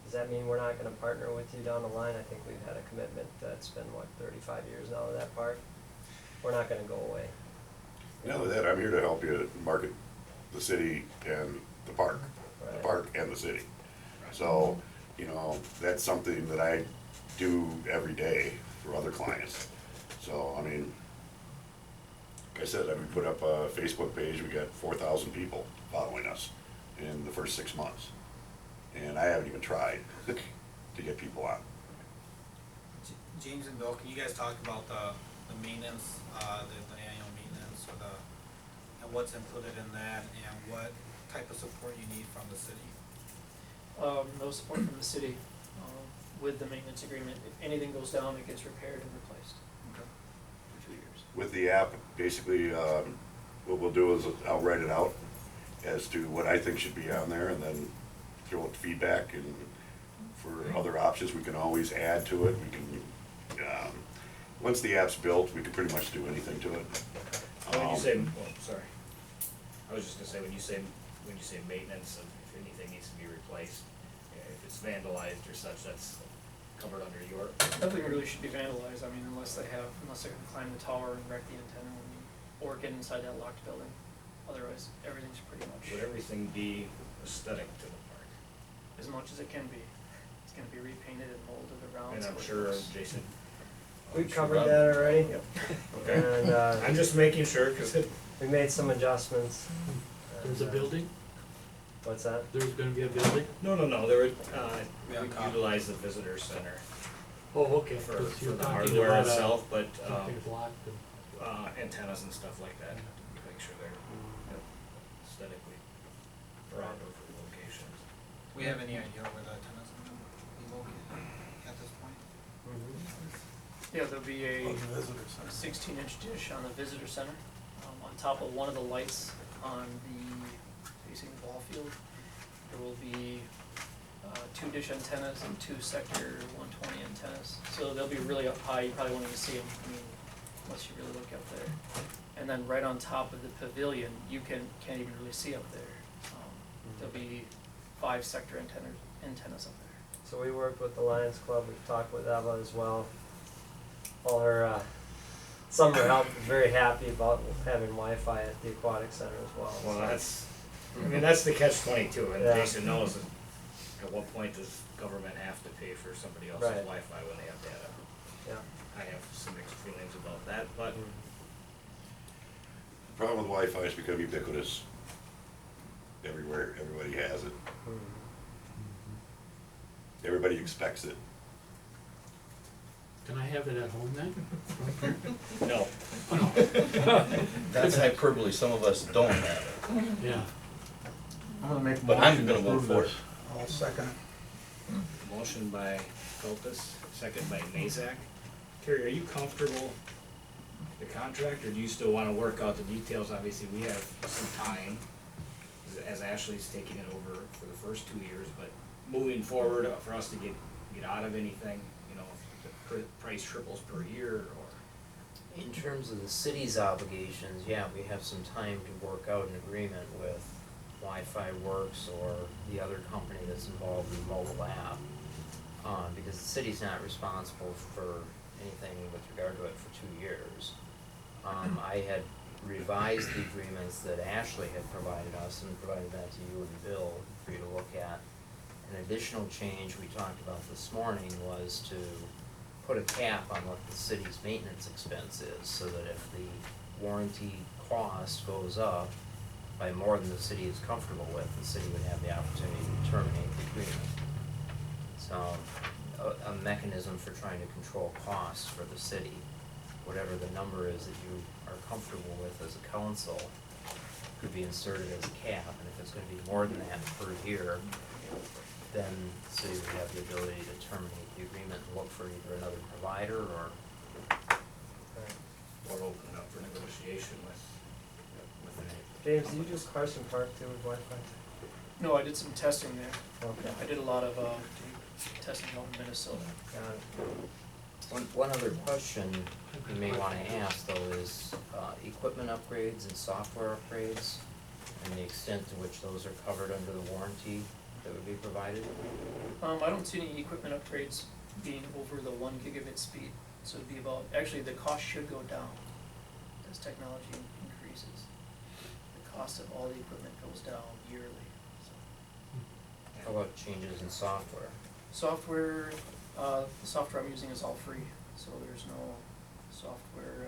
does that mean we're not gonna partner with you down the line? I think we've had a commitment that's been, 35 years now to that park. We're not gonna go away. Not only that, I'm here to help you market the city and the park, the Right. park and the city. So, you know, that's something that I do every day for other clients. So, I mean, like I said, we put up a Facebook page, we got 4,000 people following us in the first 6 months. And I haven't even tried to get people on. James and Bill, can you guys talk about the maintenance, the annual maintenance or and what's included in that and what type of support you need from the city? No support from the city, with the maintenance agreement. If anything goes down, it gets repaired and replaced for 2 years. With the app, basically, what we'll do is I'll write it out as to what I think should be on there, and then throw out feedback, and for other options, we can always add to it. We can, once the app's built, we can pretty much do anything to it. When you say, sorry, I was just gonna say, when you say maintenance, if anything needs to be replaced, if it's vandalized or such, that's covered under your. Nothing really should be vandalized, I mean, unless they can climb the tower and wreck the antenna or get inside that locked building. Otherwise, everything's pretty much Would everything be aesthetic to the park? as much as it can be. It's gonna be repainted and molded around. And so I'm it sure, looks- Jason. We covered that already, Okay. and, I'm just making sure, cause it, we made some adjustments. There's a And, building, What's that? there's gonna be a building? no, there would, Yeah, we copy. utilize the visitor center Oh, okay, for 'cause you're the talking hardware about itself, but, something's locked and. antennas and stuff like that, to make sure they're aesthetically proper for locations. We have any idea where the antennas are gonna be located at this point? Yeah, there'll be a visitor center. 16-inch dish on the visitor center, on top of one of the lights on facing the ball field. There will be 2 dish antennas and 2 sector 120 antennas. So they'll be really up high, you probably won't even see them, I mean, unless you really look up there. And then right on top of the pavilion, you can't even really see up there. There'll be 5 sector antennas up there. So we worked with the Lions Club, we've talked with Eva as well. All her, summer help, very happy about having Wi-Fi at the aquatic center as well. Well, so- that's the catch-22, and Yeah. Jason knows that at what point does government have to pay for somebody else's Right. Wi-Fi when they have data? Yeah. I have some mixed feelings about that, but The problem with Wi-Fi is become ubiquitous. Everywhere, everybody has it. Everybody expects it. Can I have it at home then? No. That's hyperbole, some of us don't have it. Yeah. I'm gonna make a But I'm motion to gonna vote approve for this. it. I'll second. Motion by Feltus, second by Mazak. Terry, are you comfortable with the contract, or do you still wanna work out the details? Obviously, we have some time, as Ashley's taking it over for the first 2 years, but moving forward, for us to get out of anything, you know, if the price triples per year, or, In terms of the city's obligations, yeah, we have some time to work out an agreement with Wi-Fi Works or the other company that's involved in the mobile app. Because the city's not responsible for anything with regard to it for 2 years. I had revised the agreements that Ashley had provided us and provided that to you and Bill for you to look at. An additional change we talked about this morning was to put a cap on what the city's maintenance expense is, so that if the warranty cost goes up by more than the city is comfortable with, the city would have the opportunity to terminate the agreement. So, a mechanism for trying to control costs for the city, whatever the number is that you are comfortable with as a council, could be inserted as a cap, and if it's gonna be more than that per year, then the city would have the ability to terminate the agreement and look for either another provider or open it up for negotiation with an James, do you do Carson Park too with Wi-Fi? No, I did some testing there. Okay. I did a lot of, testing out in Minnesota. Got it. One other question you may wanna ask though is, equipment upgrades and software upgrades, and the extent to which those are covered under the warranty that would be provided. I don't see any equipment upgrades being over the 1 gigabit speed, so it'd be about, actually, the cost should go down as technology increases. The cost of all the equipment goes down yearly, so. How about changes in software? Software, the software I'm using is all free, so there's no software,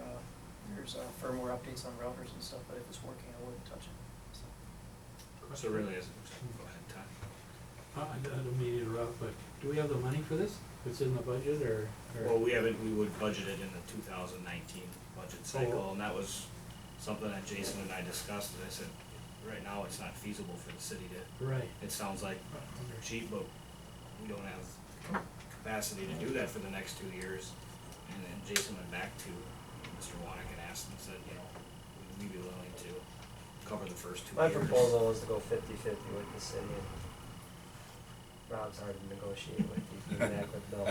there's firmware updates on routers and stuff, but if it's working, I wouldn't touch it, so. So really, go ahead, Todd. I don't mean to interrupt, but do we have the money for this? It's in the budget or? Well, we would budget it in the 2019 budget cycle, and that was something that Jason and I discussed, and I said, right now, it's not feasible for the city to, Right. it sounds like cheap, but we don't have capacity to do that for the next 2 years. And then Jason went back to Mr. Wanek and asked and said, you know, would we be willing to cover the first 2 My years? proposal was to go 50-50 with the city. And Rob's hard to negotiate with, you can back with Bill.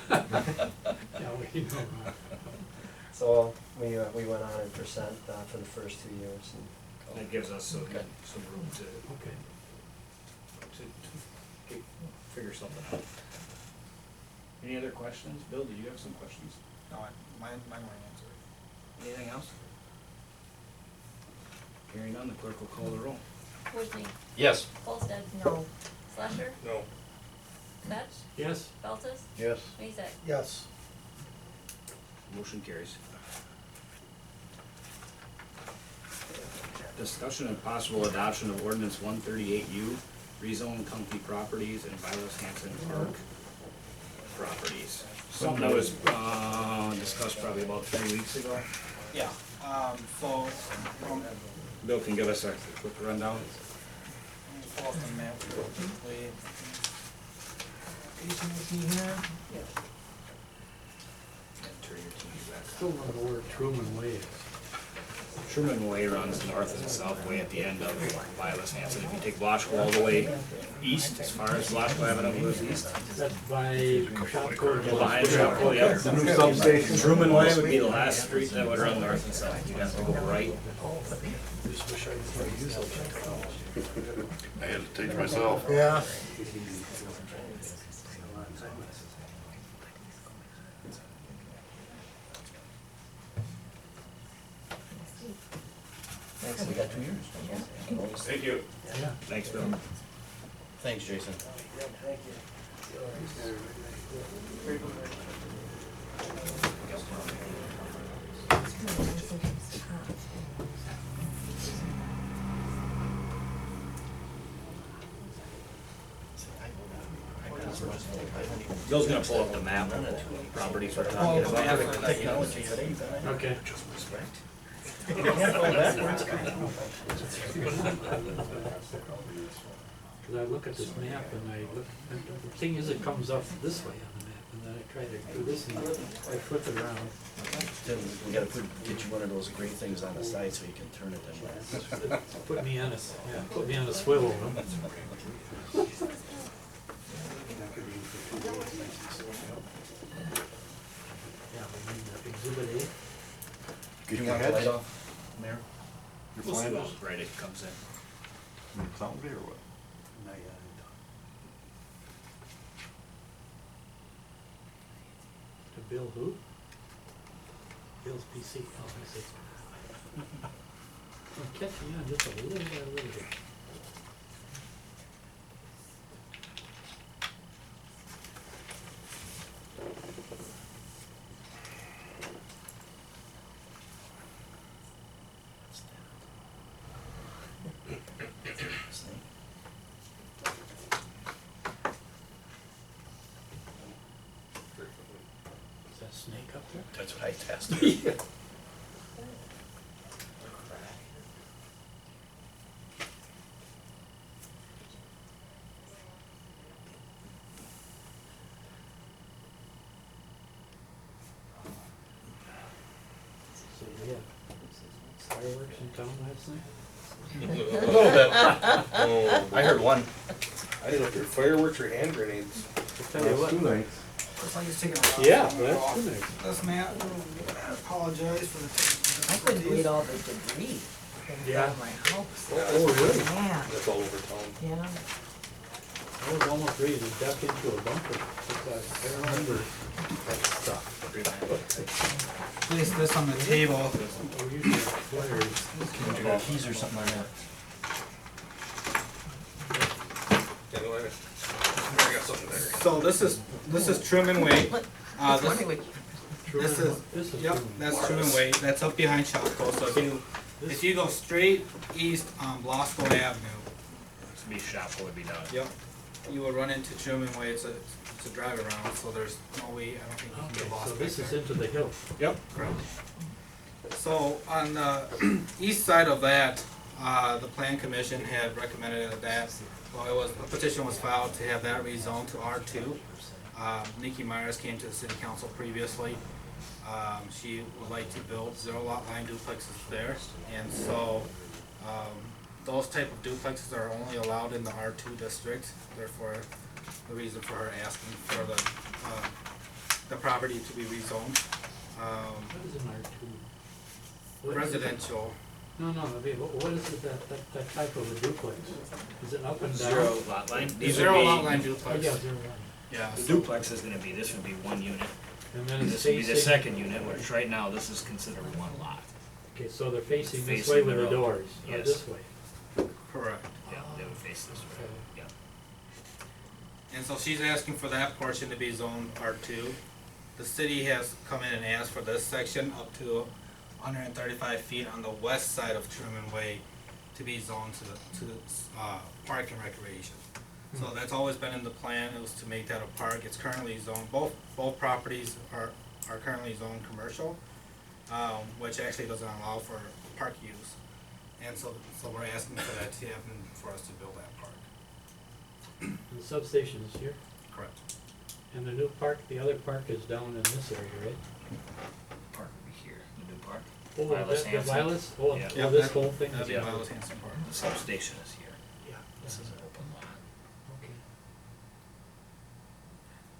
Yeah, we know. So we went on in percent for the first 2 years. And That gives us some room to Okay. figure something out. Any other questions? Bill, did you have some questions? No, mine were answered. Anything else? Hearing none, the clerk will call the roll. Woodley, Yes. Olsted, No. Slasher, No. Fetch, Yes? Feltus, Yes. Mazak. Yes. Motion carries. Discussion and possible adoption of ordinance 138U, rezone county properties and Vilas Hanson Park properties. Something that was, discussed probably about 3 weeks ago. Yeah, so, Bill can give us a quick rundown. let me pull up the map real quickly. Turn your TV back. Still don't know where Truman Way is. Truman Way runs north and south way at the end of Vilas Hanson. If you take Blotchko all the way east, as far as Blotchko Avenue goes east, That's by Shopko. behind Shopko, yep. The new substation. Truman Way would be the last street that would run north and south. You'd have to go right. I had to teach myself. Yeah. Thanks, we got 2 years. Thank you. Yeah. Thanks, Bill. Thanks, Jason. Bill's gonna pull up the map of the properties we're talking about. Technology today, Okay. Cause I look at this map and I look, and the thing is, it comes up this way on the map, and then I try to do this and I flip it around. Then we gotta get you one of those great things on the side so you can turn it and Put me on a swivel, huh? Yeah, we need the exhibit A. Do you want the light off, Mayor? We'll see how bright it comes in. Something or what? Not yet. To Bill who? Bill's PC, oh, I see. Catch me on just a little bit. Is that snake up there? That's what I tested. So, yeah. Fireworks in town last night? A little bit. I heard one. I didn't know if they're fireworks or hand grenades. I'll tell you what. Two nights. Looks like it's taking a while. Yeah, that's too nice. This man, I apologize for the. I couldn't read all the debris Yeah. in my house. Oh, really? Yeah, That's all over town. yeah. I was almost ready to duck into a bunker because I remember that stuff. Place this on the table. We usually have flares. You got keys or something like that? Anyway, I got something there. So this is Truman Way. What? This- Wondering what- This is, yep, that's Truman Way. That's up behind Shopko. So if you go straight east on Blasco Avenue, To be shop would be done. yep, you will run into Truman Way. It's a drive around, so there's no way, I don't think you can Okay, get lost so back this is there. into the hill. Yep, correct. So on the east side of that, the plan commission had recommended that, well, a petition was filed to have that rezoned to R2. Nikki Myers came to the city council previously. She would like to build 0 lot line duplexes there. And so, those type of duplexes are only allowed in the R2 district. Therefore, the reason for her asking for the property to be rezoned. What is an R2? Residential. No, I mean, what is it that type of a duplex? Is it up and down? 0 lot line. The These would 0 be- lot line Oh, duplex. yeah, 0 line. Yeah. The duplex is gonna be, this would be 1 unit. And then it's This would be the facing, second unit, which right now this is considered 1 lot. okay, so they're facing this Facing way the with the road. doors, or Yes. this way? Correct. Yeah, they would face this way. Okay. Yeah. And so she's asking for that portion to be zoned R2. The city has come in and asked for this section up to 135 feet on the west side of Truman Way to be zoned to the park and recreation. So that's always been in the plan, it was to make that a park. It's currently zoned, both properties are currently zoned commercial, which actually doesn't allow for park use. And so we're asking for that to happen for us to build that park. And the substation is here, Correct. and the new park, the other park is down in this area, right? Park would be here, the new park. Oh, Vilas the Hanson. Vilas, oh, Yeah. oh, this whole thing That'd is. be Yeah. Vilas Hanson Park. The substation is here. Yeah. This is an open lot. Okay.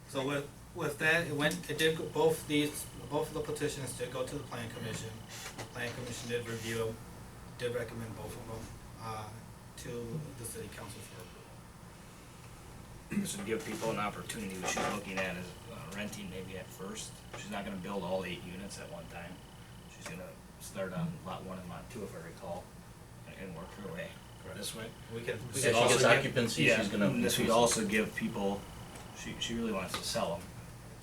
So with that, it did, both of the petitions did go to the plan commission. The plan commission did review, did recommend both of them, to the city council for approval. This would give people an opportunity, what she's looking at is renting maybe at first. She's not gonna build all 8 units at one time. She's gonna start on lot 1 and lot 2, if I recall, and work her way this way. We can, This Yeah, would she also gets give- occupancy, yeah, she's gonna and this would increase it. also give people, she really wants to sell them.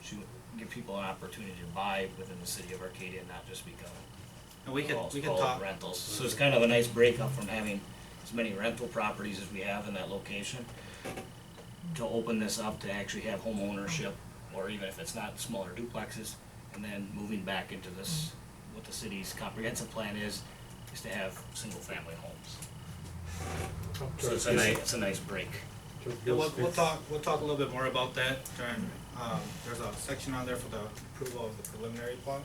She would give people an opportunity to buy within the city of Arcadia, not just become and we can all talk, rentals. So it's kind of a nice breakup from having as many rental properties as we have in that location to open this up to actually have home ownership, or even if it's not smaller duplexes, and then moving back into this, what the city's comprehensive plan is to have single-family homes. So it's a nice break. Yeah, we'll talk a little bit more about that during, there's a section on there for the approval of the preliminary plot.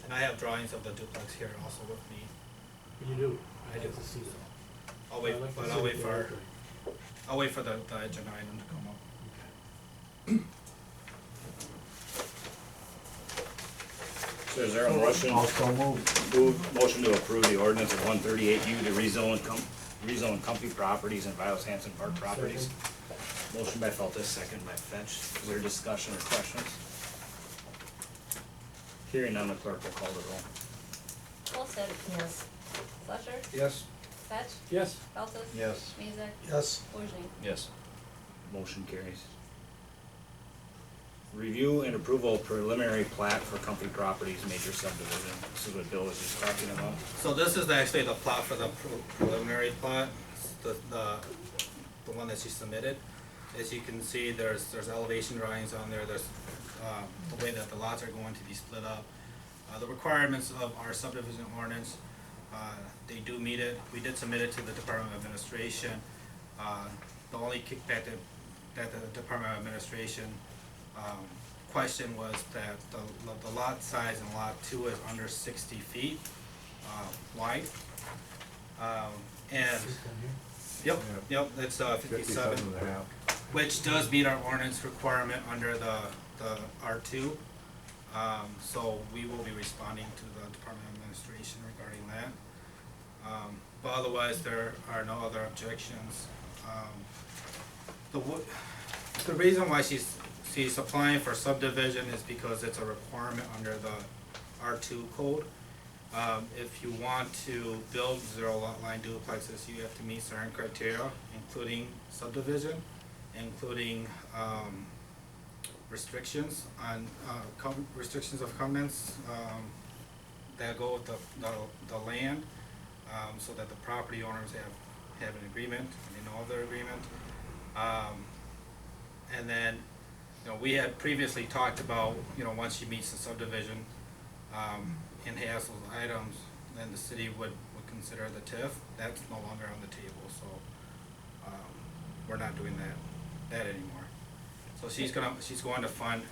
And I have drawings of the duplex here also with me. You do. I do. like to see that. I'll wait, I'd like to but see I'll the wait for, drawing. I'll wait for the agenda item to come up. So is there a motion? Also moved. Motion to approve the ordinance of 138U to rezone Comfy properties and Vilas Hanson Park properties. Motion by Feltus, second by Fetch. Is there discussion or questions? Hearing none, the clerk will call the roll. Olsted. Yes. Fletcher. Yes. Fetch. Yes. Feltes. Yes. Mezek. Yes. Wojni. Yes. Motion carries. Review and approval of preliminary plat for Comfy Properties major subdivision. This is what Bill was just talking about. So this is actually the plot for the preliminary plot, the one that she submitted. As you can see, there's elevation drawings on there, there's, the way that the lots are going to be split up. The requirements of our subdivision ordinance, they do meet it. We did submit it to the Department of Administration. The only kickback that the Department of Administration question was that the lot size in lot 2 is under 60 feet wide. And, yep, it's 57, and a half. which does meet our ordinance requirement under the R2. So we will be responding to the Department of Administration regarding that. But otherwise, there are no other objections. The reason why she's applying for subdivision is because it's a requirement under the R2 code. If you want to build 0 lot line duplexes, you have to meet certain criteria, including subdivision, including restrictions on restrictions of covenants that go with the land, so that the property owners have an agreement, and they know of their agreement. And then, we had previously talked about, once she meets the subdivision, and has those items, then the city would consider the TIF. That's no longer on the table, so, we're not doing that anymore. So she's going to fund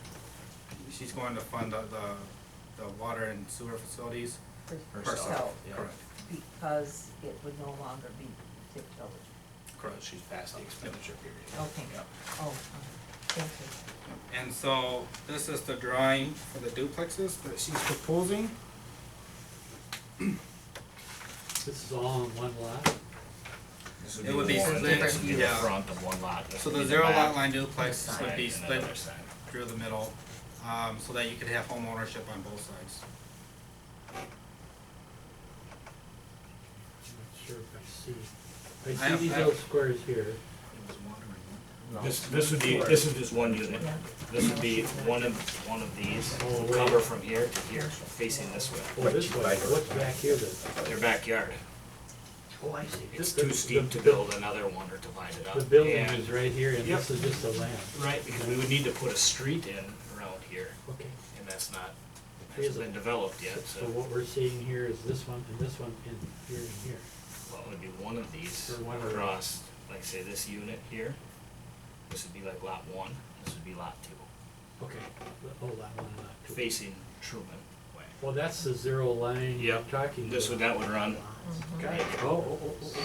the water and sewer facilities herself. Yeah. Correct. Because it would no longer be TIF village. Correct. She's past the expenditure period. Okay. Yep. Oh, thank you. And so this is the drawing for the duplexes that she's proposing. This is all on one lot? It would be one- split, This would be the yeah. front of one lot. This So would the be 0 back lot line duplex side would be and split another side. through the middle, so that you could have home ownership on both sides. I'm not sure if I see. I I have- see these I have- little squares here. This would be, this is just one unit. This would be one of these, Oh, will cover from here to here, facing this way. Oh, this way, what's back here then? Their backyard. Oh, I see. It's The- too the- steep to build another one or divide it up. The building And- is right here and Yep. this is just the land. Right, because we would need to put a street in around here, Okay. and that's not, Is hasn't it? been developed yet, So so. what we're seeing here is this one and this one in here and here. Well, it would be one of these Or one of the- across, like say this unit here. This would be like lot 1, this would be lot 2, Okay. Oh, that one, not two. facing Truman way. Well, that's the 0 line you're Yep, talking about. that would run. Right. Oh. It's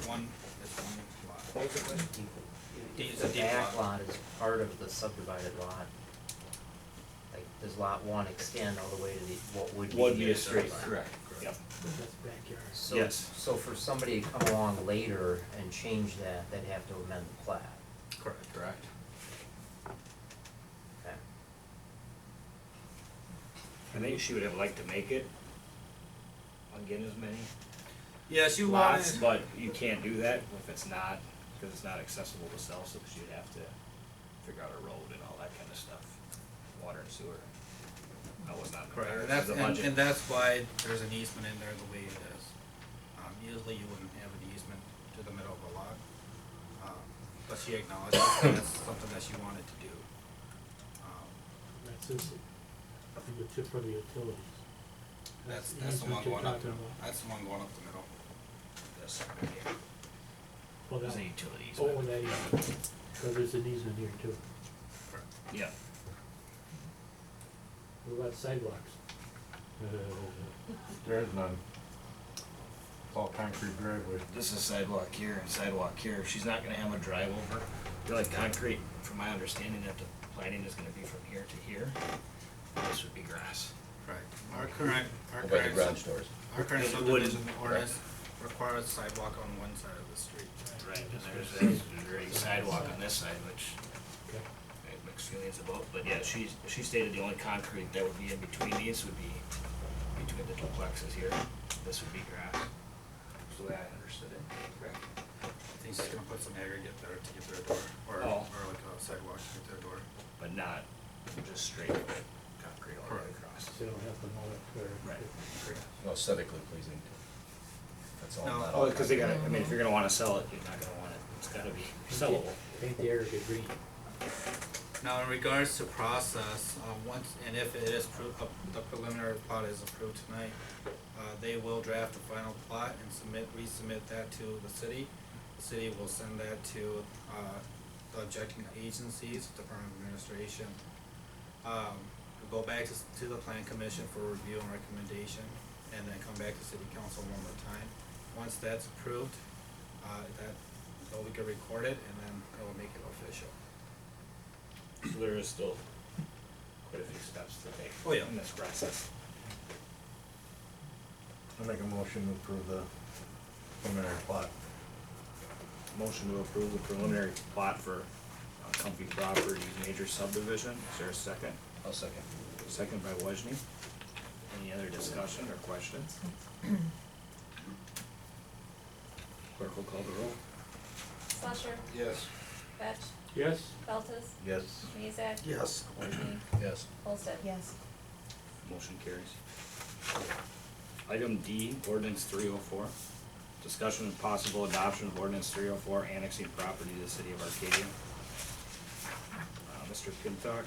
one lot. It's The a deep back lot. lot is part of the subdivided lot. Like, does lot 1 extend all the way to the, what would be Would be the a straight, subdivided? correct, yep. But that's backyard. So, Yes. so for somebody to come along later and change that, they'd have to amend the plat. Correct. Okay. I think she would have liked to make it, again, as many Yes, you lots, wanted, but you can't do that if it's not, because it's not accessible to cell, so she'd have to figure out a road and all that kind of stuff, water and sewer. That was not correct, prepared and for the budget. and that's why there's an easement in there the way it is. Usually you wouldn't have an easement to the middle of a lot. she acknowledged that's something that she wanted to do. That's this, the tip for the utilities. That's the what one you're going up, talking about. that's the one going up the middle. This right here, Well, is that, a utilities. oh, that easement, so there's an easement here too. Yeah, What about sidewalks? There's none. It's all concrete driveway. this is sidewalk here and sidewalk here. She's not gonna have a drive over. You're like concrete, from my understanding, that the planning is gonna be from here to here. This would be grass. Right. Our current, Over by the garage doors. our current It subdivision wouldn't- ordinance requires sidewalk on one side of the street. Right, and there's already sidewalk on this side, which Okay. I have mixed feelings about, but yeah, she stated the only concrete that would be in between these would be between the duplexes here. This would be grass. That's the way I understood it. Correct. I think she's gonna put some aggregate there to get their door, or Oh. like a sidewalk to get their door. But not just straight concrete all the way across. So you don't have to mow it or. Right. No, aesthetically pleasing. That's all. No. not Oh, all because they concrete. gotta, I mean, if you're gonna wanna sell it, you're not gonna want it, it's gotta be sellable. Paint the aggregate green. Now, in regards to process, once, and if it is the preliminary plot is approved tonight, they will draft the final plot and resubmit that to the city. The city will send that to, the objecting agencies, Department of Administration. We'll go back to the plan commission for review and recommendation, and then come back to city council one more time. Once that's approved, we can record it, and then it will make it official. So there is still quite a few steps to take Oh, yeah. in this process. I make a motion to approve the preliminary plot. Motion to approve the preliminary plot for Comfy Properties major subdivision. Is there a second? I'll second. Second by Wojni. Any other discussion or questions? Clerk will call the roll. Slusher, Yes. Fetch, Yes? Feltes, Yes. Mezak, Yes. Wojni. Yes. Olsted. Yes. Motion carries. Item D, ordinance 304. Discussion and possible adoption of ordinance 304, annexing property to the city of Arcadia. Mr. Pintock.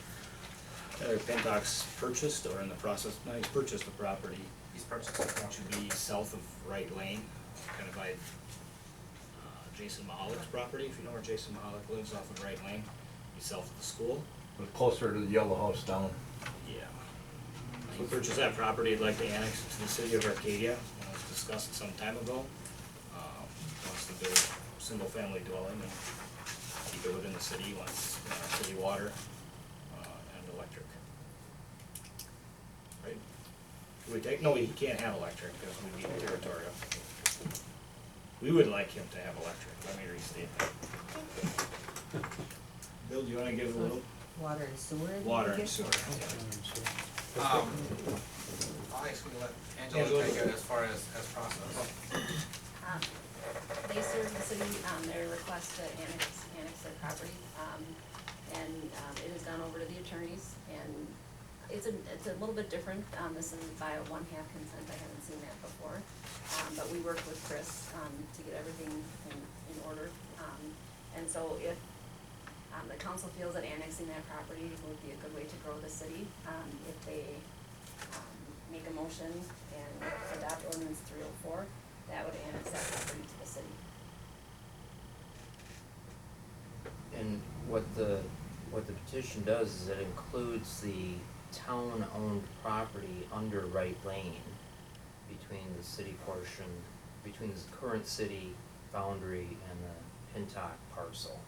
Tyler Pintock's purchased or in the process, no, he's purchased the property. He's purchased it. Which would be south of Wright Lane, kind of by Jason Mahalik's property. If you know where Jason Mahalik lives, off of Wright Lane, he's south of the school. But closer to the yellow house down. Yeah. He purchased that property, he'd like to annex it to the city of Arcadia. It was discussed some time ago. Wants to build a single-family dwelling and keep it within the city, wants city water and electric. Right? Do we take, no, he can't have electric because we'd be territorial. We would like him to have electric, let me restate that. Bill, do you wanna give a little? Water and sewer? Water and sewer. I'll actually let Angela take it as far as process. They serve the city, their request to annex their property, and it has gone over to the attorneys, and it's a little bit different, this is by a one-half consent, I haven't seen that before. But we worked with Chris, to get everything in order, and so if, the council feels that annexing that property would be a good way to grow the city, if they, make a motion and adopt ordinance 304, that would annex that property to the city. And what the petition does is it includes the town-owned property under Wright Lane between the city portion, between the current city boundary and the Pintock parcel.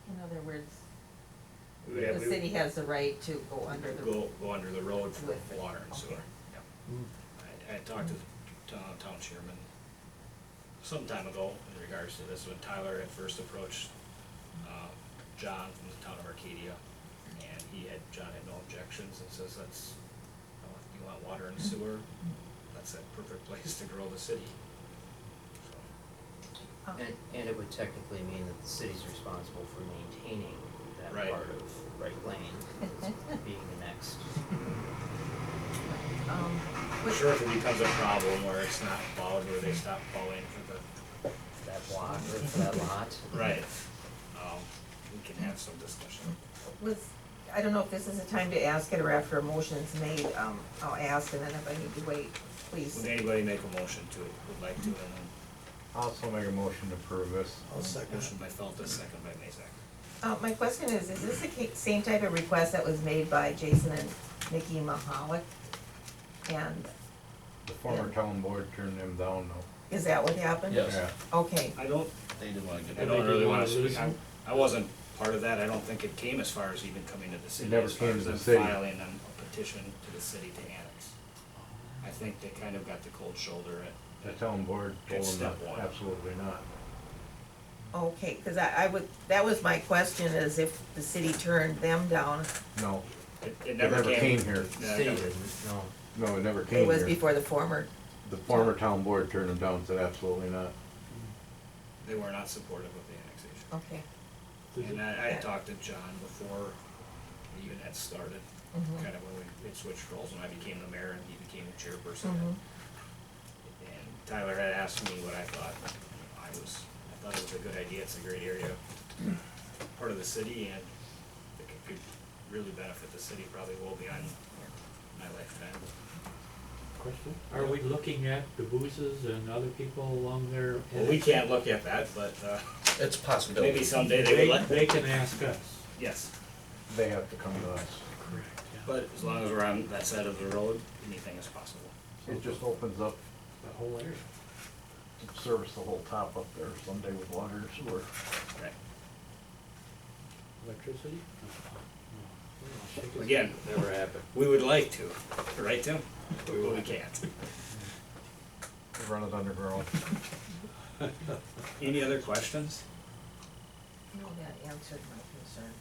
In other words, We would have- the city has the right to go under the. Go under the road for With it, water and sewer. okay. Yeah. I talked to the town chairman some time ago in regards to this, when Tyler had first approached, John from the town of Arcadia, and John had no objections, and says that's, you want water and sewer, that's a perfect place to grow the city. So, And it would technically mean that the city's responsible for maintaining that Right. part of Wright Lane, it's being annexed. I'm sure if it becomes a problem where it's not plowed, where they stop plowing for the that block or for that lot. Right. We can have some discussion. I don't know if this is the time to ask it or after a motion's made, I'll ask and then if I need to wait, please. Would anybody make a motion to, would like to, and then I'll also make a motion to approve this. motion by Feltus, second by Mazak. My question is this the same type of request that was made by Jason and Nikki Mahalik? And The former town board turned them down though. is that what happened? Yes. Yeah. Okay, I don't, They didn't wanna get I it. don't really wanna lose speak, them? I wasn't part of that, I don't think it came as far as even coming to the city, never as far came as to the them city. filing a petition to the city to annex. I think they kind of got the cold shoulder The town board told It's them step one. absolutely not. okay, cause I would, that was my question is if the city turned them down, No, it never came. here. Yeah, City never- didn't, no. No, it never it came was here. before the former, The former town board turned them down, said absolutely not. They were not supportive of the annexation. okay. And I had talked to John before we even had started, Mhm. kind of when we had switched roles, when I became the mayor and he became the chairperson. Mhm. And Tyler had asked me what I thought. I thought it was a good idea, it's a great area, part of the city, and it could really benefit the city, probably will beyond my lifetime. Question? Are we looking at the Boozes and other people along there? Well, we can't look at that, but, It's a possibility. maybe someday they would let, They can ask us. yes. They have to come to us. Correct, yeah. But as long as we're on that side of the road, anything is possible. It just opens up The whole area. to service the whole top up there someday with water and sewer. Right. Electricity? Again, Never happened. we would like to, right, Tim? But we can't. They run it underground. Any other questions? No, that answered my concern.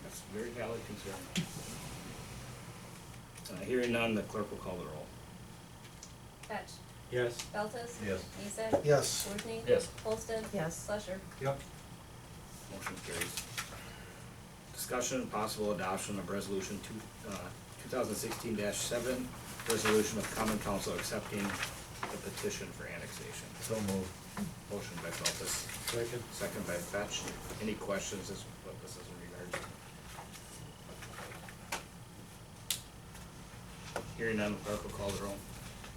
That's a very valid concern. Hearing none, the clerk will call the roll. Fetch. Yes. Feltes. Yes. Mazak. Yes. Wojni. Yes. Holsted. Yes. Slusher. Motion carries. Discussion and possible adoption of resolution 2016-7, resolution of common council accepting the petition for annexation. So moved. Motion by Feltus, Second. second by Fetch. Any questions as to what this is in regards to? Hearing none, the clerk will call the roll.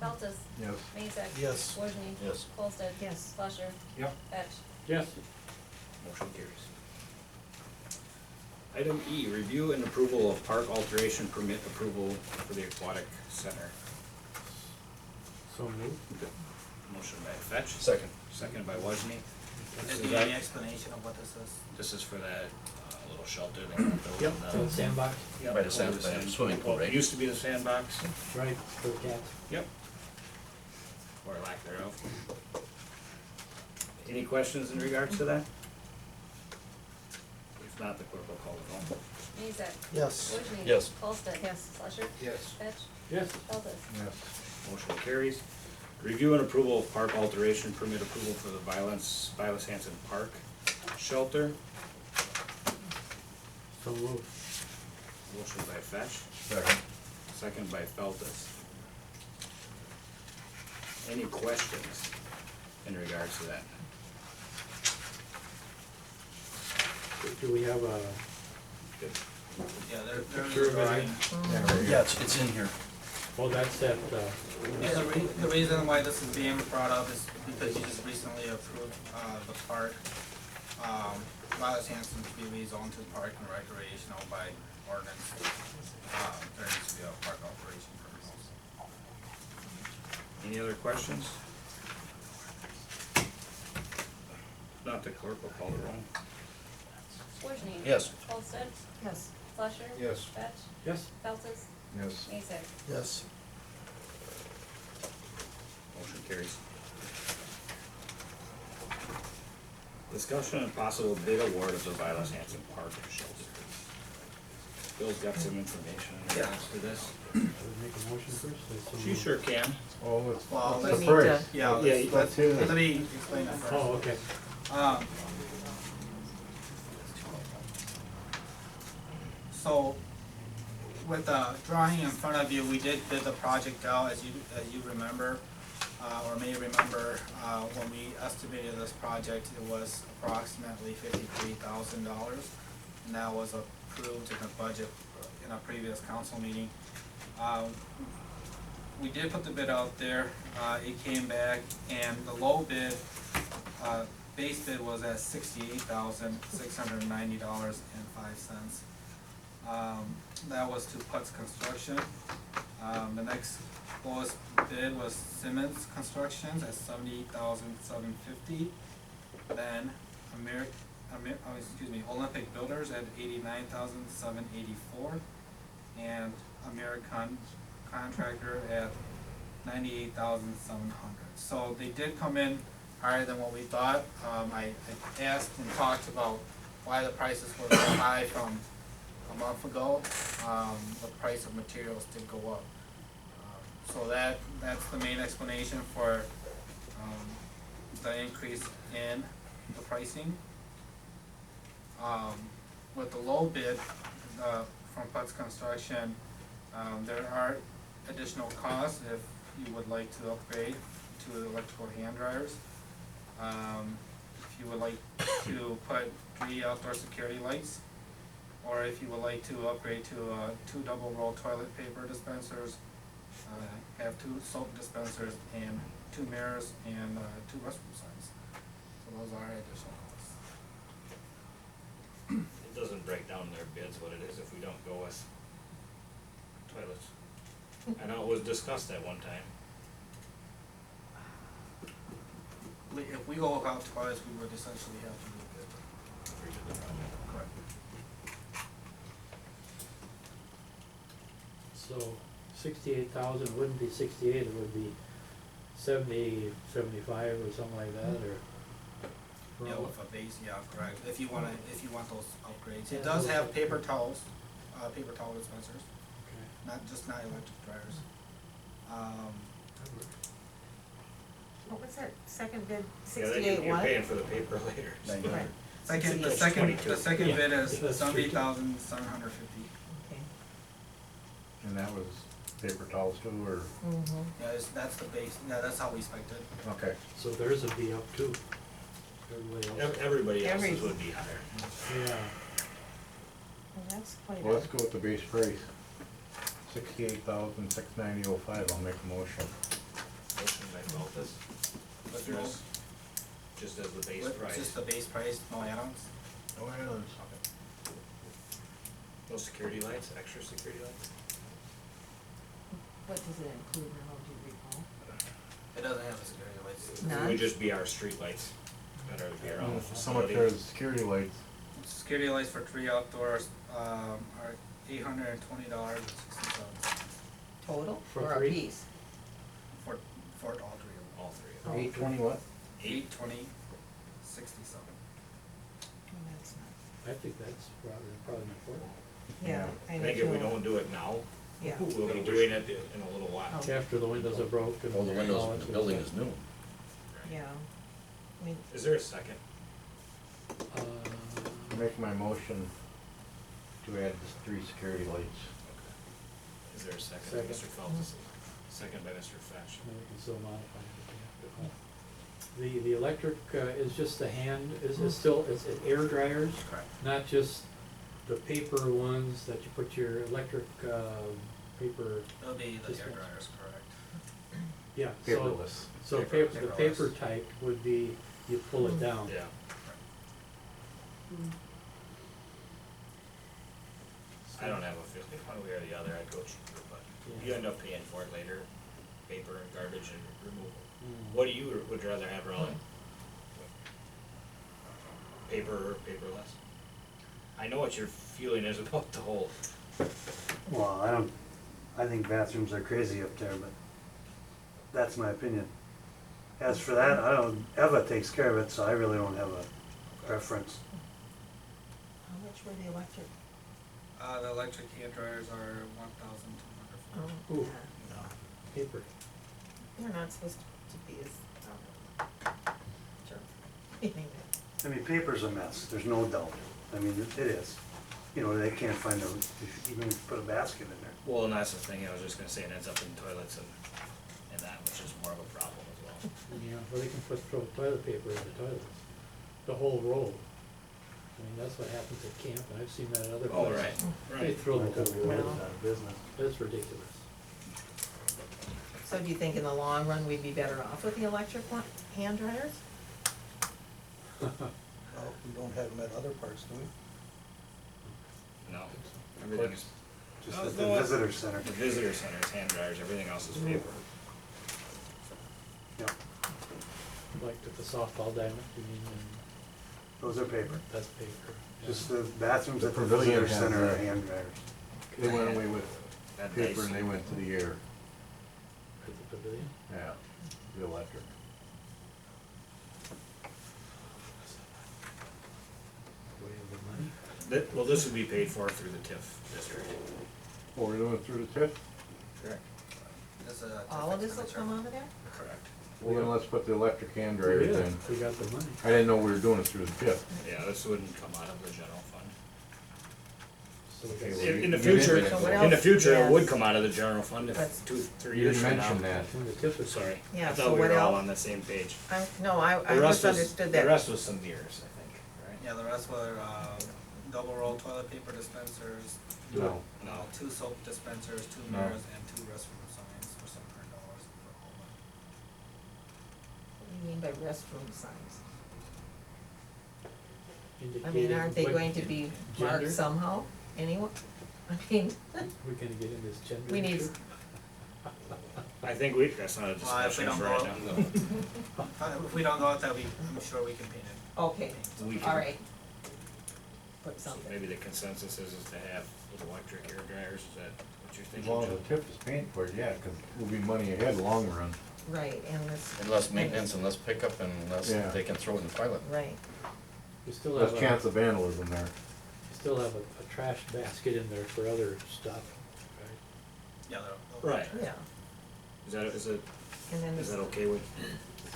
Feltes. Yes. Mazak. Yes. Wojni. Yes. Holsted. Yes. Slusher. Yep. Fetch. Yes. Motion carries. Item E, review and approval of park alteration permit approval for the aquatic center. So moved. Motion by Fetch, Second. second by Wojni. This is Any explanation of what this is? This is for that little shelter they got built. Yep. in So the sandbox. Yep, By the over swimming pool, Well, right? it used to be the sandbox, Right, for cats. yep. Or lack thereof. Any questions in regards to that? If not, the clerk will call the roll. Mazak. Yes. Wojni. Yes. Holsted. Yes. Slusher. Yes. Fetch. Yes. Feltes. Yes. Motion carries. Review and approval of park alteration permit approval for the Vilas Hanson Park shelter. So moved. Motion by Fetch, Second. second by Feltus. Any questions in regards to that? Do we have a, Good. Yeah, there Sure, is a drawing. Yeah, right here. Yeah, it's in here. oh, that's that, Yeah, the reason why this is being brought up is because you just recently approved, the park, Vilas Hanson to be rezoned to park and recreational by ordinance. There needs to be a park operation permit. Any other questions? Not, the clerk will call the roll. Wojni. Yes. Holsted. Yes. Slusher. Yes. Fetch. yes. Feltes. Yes. Mazak. Yes. Motion carries. Discussion and possible bid award of the Vilas Hanson Park shelter. Bill's got some information in regards to this. I would make a motion first. I so She moved. sure can. Oh, it's, Well, it's we the need price. to- Yeah, Yeah, let's, hear that. let me explain that first. Oh, okay. Um, So, with the drawing in front of you, we did bid the project out, as you remember. or may remember, when we estimated this project, it was approximately $53,000. And that was approved in the budget in a previous council meeting. We did put the bid out there, it came back, and the low bid, base bid was at $68,690.05. That was to Putz Construction. The next lowest bid was Simmons Constructions at $78,750. Then Olympic Builders at $89,784, and American Contractor at $98,700. So they did come in higher than what we thought. I asked and talked about why the prices were so high from a month ago. The price of materials did go up. So that's the main explanation for the increase in the pricing. With the low bid from Putz Construction, there are additional costs if you would like to upgrade to electrical hand dryers. If you would like to put 3 outdoor security lights, or if you would like to upgrade to 2 double roll toilet paper dispensers, have 2 soap dispensers, and 2 mirrors, and 2 restroom signs. So those are additional costs. It doesn't break down their bids what it is if we don't go with toilets. I know it was discussed at one time. If we go without toilets, we would essentially have to do it. Redid the project. Correct. So 68,000 wouldn't be 68, it would be 70, 75 or something like that, or? Yeah, with a base, yeah, correct. If you want those upgrades. It does have paper towel dispensers, Okay. not electric dryers. What was that second bid, Yeah, then 68 you're what? paying for the paper later. so. Right. The 68. second Yeah, bid is that's true, too. $70,750. Okay. And that was paper towels too, or, Mm-hmm. Yeah, that's the base, yeah, that's how we spec'd it. okay. So theirs would be up too. Everybody else. Everybody else's Every- would be higher. Yeah. Well, that's quite Well, let's go with the base price. $68,690.05, I'll make a motion. Motion by Feltus, With Chris, just as the base with price. just the base price, no add-ons. Oh, yeah. Okay. No security lights, extra security lights? What does it include now, do you recall? It doesn't have the security lights. It None? would just be our street lights that are here on the How much facility. are the security lights? Security lights for 3 outdoors, are $820.60 Total, For or a 3? piece? for all 3 of them. All 3 of Oh. them. 820 what? $820.67. Well, that's not, I think that's probably important. yeah, I I know think if we too. don't do it now, Yeah. we'll be doing it in a little while. Oh. After the windows are broken. Well, the all windows, that the sort building of is new. Yeah. I mean, Is there a second? stuff. Make my motion to add this 3 security lights. Is there a second? Second. Mr. Feltus, second by Mr. Fetch. No, we can still modify it if we have to. The electric is just the hand, is still, it's air dryers, Correct. not just the paper ones that you put your electric paper, It'll be the air Dispenser. dryers, correct. yeah, so, Paperless. so Paper- paper, the paperless. paper type would be, you pull it down. Yeah. I don't have a feeling one way or the other, I'd go cheaper, but you Yeah. end up paying for it later, paper and garbage and removal. Mm. What do you would rather have, Raleigh? Paper or paperless? I know what your feeling is about the whole, Well, I think bathrooms are crazy up there, but that's my opinion. As for that, Eva takes care of it, so I really don't have a preference. how much were the electric? The electric hand dryers are $1,200. Oh, Ooh. yeah. Paper. They're not supposed to be as, sure. I mean, paper's a mess, there's no doubt. I mean, it is. You know, they can't find even if you put a basket in there. well, and that's the thing, I was just gonna say, it ends up in toilets and that, which is more of a problem as know, where they can throw toilet paper in the toilets, the whole roll. I mean, that's what happens at camp, and I've seen that at other Oh, places. right, They right. throw the Because we whole went roll. out of business. That's ridiculous. So do you think in the long run, we'd be better off with the electric one, hand dryers? Well, we don't have them at other parks, do we? No, everything is, Just Oh, at no, the visitor center. the visitor center is hand dryers, everything else is paper. Yep, Like at the softball diamond, you mean, and those are paper. that's paper. Yeah. Just the bathrooms The at the pavilion visitor has center are that. hand dryers. They went away with That paper nice. and they went to the air, At the pavilion? yeah, the electric. Do we have the money? Well, this would be paid for through the TIF district. Oh, we're doing it through the TIF? Correct. That's a All of this will expenditure. come out of there? Correct. Well, then let's put the electric hand dryers Yeah, in. we got the money. I didn't know we were doing it through the TIF. Yeah, this wouldn't come out of the general fund. So we Okay, got well, In the you future, didn't mention in the else? future, it Yes. would come out of the general fund if That's- 2-3 You years didn't from now. mention that. when the tip is. Sorry. Yeah, I so thought we what were all else? on the same page. No, I The rest was, misunderstood the that. rest was some mirrors, I think, right? Yeah, the rest were, double roll toilet paper dispensers, No. No. 2 soap dispensers, 2 No. mirrors, and 2 restroom signs for $700 for a whole month. What do you mean by restroom signs? I mean, Indicating aren't they what going to be marked gender? somehow, anyway? I mean, We're gonna get in this gender we need, issue? I think that's not a Well, if we discussion don't for go, right now. if we don't go with that, I'm sure we can paint it. okay, We can- all right. Put So something. maybe the consensus is to have electric air dryers, is that what you're As thinking? long as Joe? the TIF is paying for it, yeah, 'cause we'll be money ahead long run. Right, and this. And less maintenance and less pickup and less Yeah. they can throw it in the toilet. Right, We still have Less a, chance of vandalism there. we still have a trash basket in there for other stuff, right? Yeah, they'll. Right. yeah, Is that and then is that this, okay with,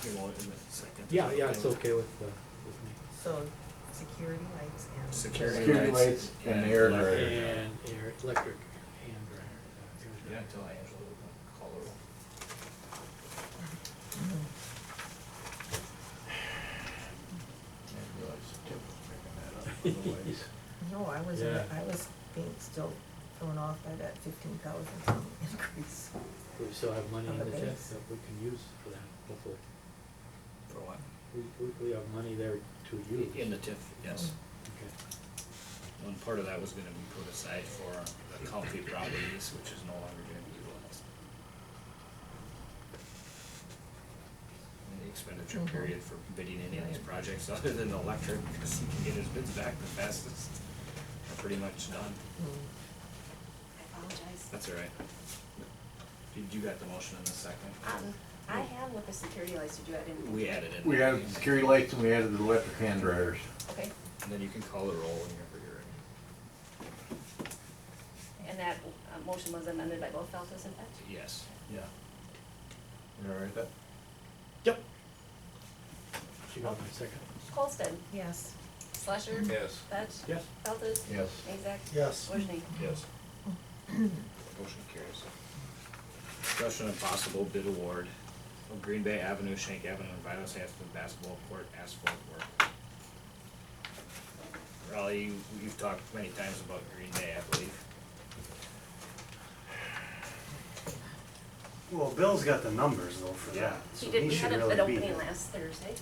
you know, in the second? Yeah, yeah, it's okay with me. so security lights and. Security Security lights lights and and air electric. dryers. And air, electric hand dryer. Yeah, until Angela will call her. Didn't realize the TIF was picking that up otherwise. No, I was, Yeah. I was being still thrown off by that 15,000 increase. We still have money On in the the TIF base. that we can use for that, hopefully. For what? We have money there to use. In the TIF, yes. Okay. One part of that was gonna be put aside for the county properties, which is no longer gonna be utilized. In the expenditure Mhm. period for bidding any of these projects, other than electric, because he can get his bids back the fastest, are pretty much done. Mm. I apologize. That's all right. You got the motion in a second? I have with the security lights, did you add in? We added it. We added the security lights and we added the electric hand dryers. Okay, And then you can call the roll whenever you're ready. and that, motion was amended by both Feltus and Fett? Yes. Yeah. You all right with that? She got my second. Holsted, Yes. Slusher. Yes. Fett. Yes. Feltus. Yes. Mazak. Yes. Wojni. Yes. Motion carries. Discussion of possible bid award of Green Bay Avenue, Shank Avenue, and Vilas Hampton basketball court asphalt work. Raleigh, you've talked many times about Green Bay, I believe. Well, Bill's got the numbers though for Yeah. that, so He did, he we should had a really bid be opening here. last Thursday.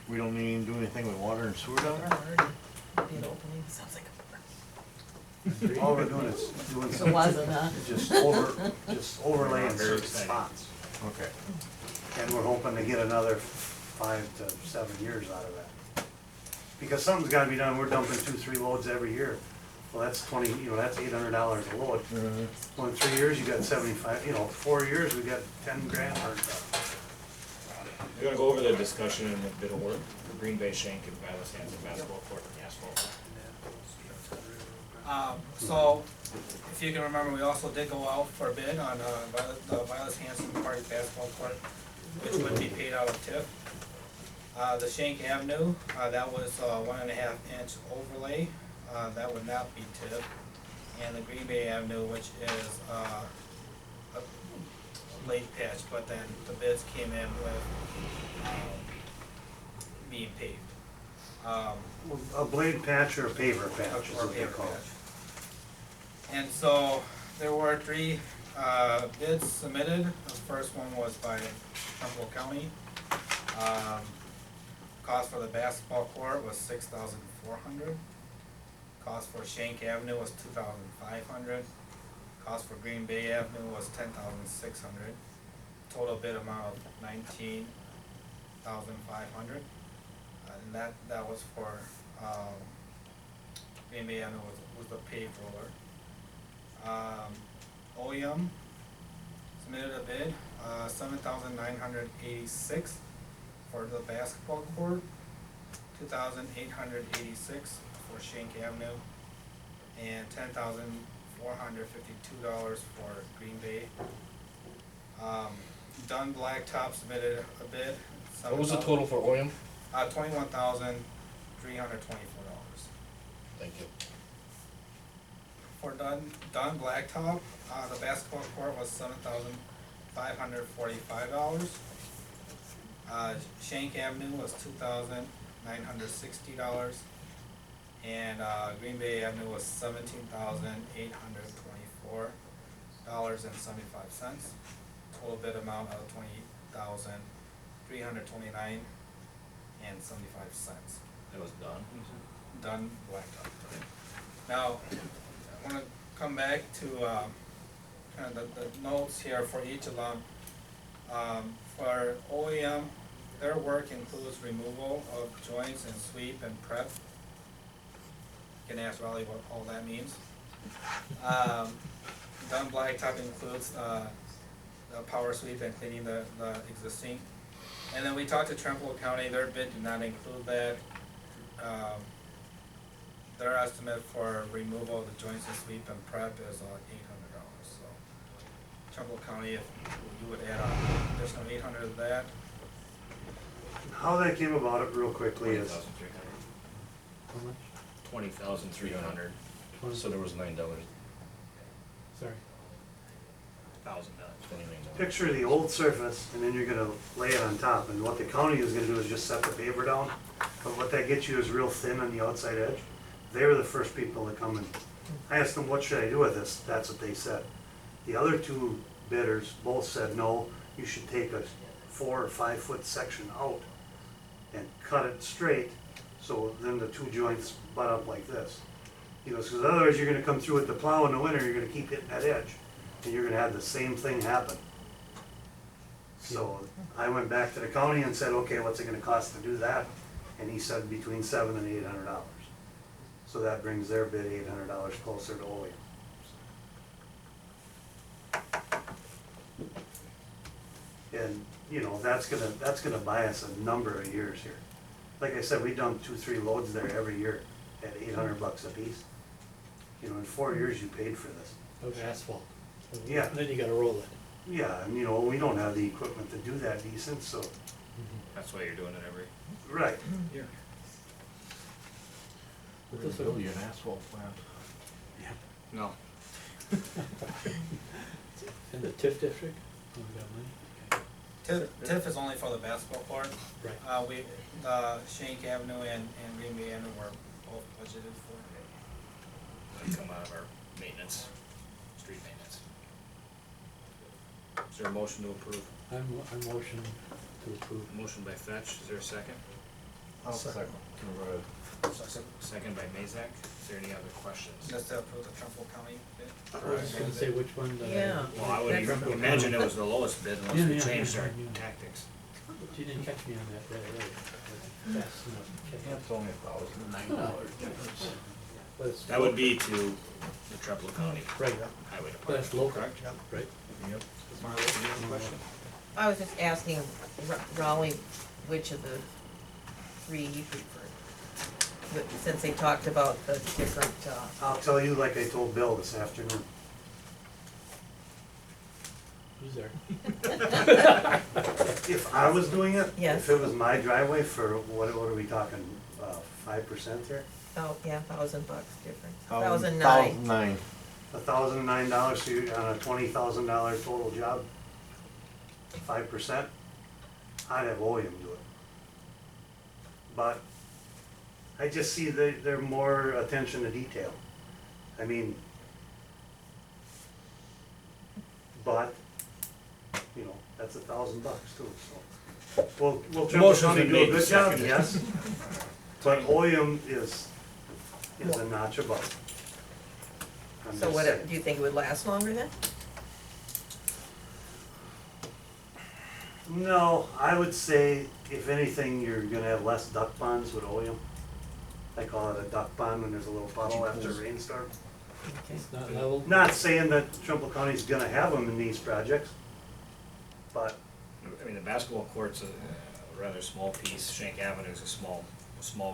We don't need to do anything with water and sewer down We're there? already bid opening, sounds like a. All we're doing is doing It some, wasn't, huh? just overlaying Very certain exciting. spots. Okay. And we're hoping to get another 5 to 7 years out of that. Because something's gotta be done, we're dumping 2-3 loads every year. Well, that's that's $800 a load. Mhm. Well, in 3 years, you got 75, 4 years, we got 10 grand earned up. We're gonna go over the discussion and the bid award for Green Bay, Shank, and Vilas Hampton basketball court and asphalt. So, if you can remember, we also did go out for a bid on, the Vilas Hanson Park basketball court, which would be paid out of TIF. The Shank Avenue, that was, 1.5 inch overlay, that would not be TIF. And the Green Bay Avenue, which is, a late patch, but then the bids came in with, A blade patch or a paver patch is or what they paver call it. patch. And so there were three bids submitted. The first one was by Trumbull County. Cost for the basketball court was $6,400. Cost for Shank Avenue was $2,500. Cost for Green Bay Avenue was $10,600. Total bid amount of $19,500. And that was for Green Bay Avenue was the paved roller. OEM submitted a bid, $7,986 for the basketball court, $2,886 for Shank Avenue, and $10,452 for Green Bay. Dunn Blacktop submitted a bid. What was the total for Orion? $21,324. Thank you. For Dunn Blacktop, the basketball court was $7,545. Shank Avenue was $2,960. And Green Bay Avenue was $17,824.75. Total bid amount of $20,329.75. That was done. Dunn Blacktop. Now, I wanna come back to, kind of the notes here for each of them. For OEM, their work includes removal of joints and sweep and prep. You can ask Raleigh what all that means. Dunn Blacktop includes, the power sweep and cleaning the existing. And then we talked to Trumbull County, their bid did not include that. Their estimate for removal of the joints and sweep and prep is $800. So Trumbull County, if you would add an additional $800 of that. How that came about it real quickly is, How much? $20,300. So there was $9. Sorry. $1,000. picture the old surface, and then you're gonna lay it on top, and what the county is gonna do is just set the paver down, but what that gets you is real thin on the outside edge. They were the first people to come in. I asked them, what should I do with this? That's what they said. The other two bidders both said, no, you should take a 4 or 5 foot section out and cut it straight, so then the two joints butt up like this. You know, because otherwise you're gonna come through with the plow in the winter, you're gonna keep hitting that edge, and you're gonna have the same thing happen. So I went back to the county and said, okay, what's it gonna cost to do that? And he said between $700 and $800. So that brings their bid $800 closer to Olean. And, you know, that's gonna buy us a number of years here. Like I said, we dump 2-3 loads there every year at $800 a piece. You know, in 4 years you paid for this. Of asphalt. Yeah. Then you gotta roll it. Yeah, and you know, we don't have the equipment to do that decent, so, That's why you're doing it every right. year. We're gonna build you an asphalt plant. No. In the TIF district? Oh, we got money? TIF is only for the basketball court. Right. Shank Avenue and Green Bay Avenue were both budgeted for. They come out of our maintenance, street maintenance. Is there a motion to approve? I'm motion to approve. Motion by Fetch, is there a second? I'll second. Second by Mazak, is there any other questions? Just to approve the Trumbull County bid. I was just gonna say which one. Yeah. Well, I would That's- imagine it was the lowest bid unless Yeah, we yeah, changed yeah, our yeah. tactics. But you didn't catch me on that right away. Fast enough to catch up. That's only $1,009 difference. But it's That would be to the Trumbull County Right, Highway but Department. that's local, Correct? right? Yep. Marlo, you have a question? I was just asking Raleigh which of the three he preferred. Since they talked about the different, I'll tell you like I told Bill this afternoon. Who's there? If I was doing it, Yes. if it was my driveway for, what are we talking, 5% here? oh, yeah, $1,000 difference. $1,009. $1,009. $1,009, so you're on a $20,000 total job, 5%, I'd have William do it. But I just see they're more attention to detail. I mean, but, you know, that's $1,000 too, so. Will Trumbull Motion's County been do a made and good job? seconded. Yes. But Oyem is a notch above. I'm So just what, saying. do you think it would last longer then? No, I would say, if anything, you're gonna have less duck ponds with Oyem. I call it a duck pond when there's a little puddle after a rainstorm. It's not level. Not saying that Trumbull County's gonna have them in these projects, but I mean, the basketball court's a rather small piece, Shank Avenue's a small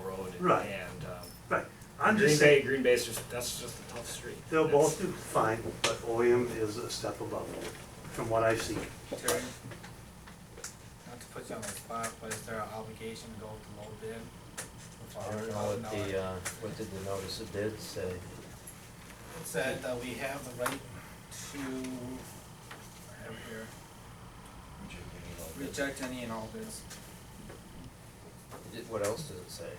road. Right. And, right. I'm Green just Bay, saying, Green Bay's just, that's just a tough street. they'll That's- both do fine, but Oyem is a step above, from what I see. Terry, not to put you on the spot, but is there an obligation to go to low bid? I don't know what what did the notice of bid say? It said that we have the right to, I have it here, reject any and all bids. What else does it say?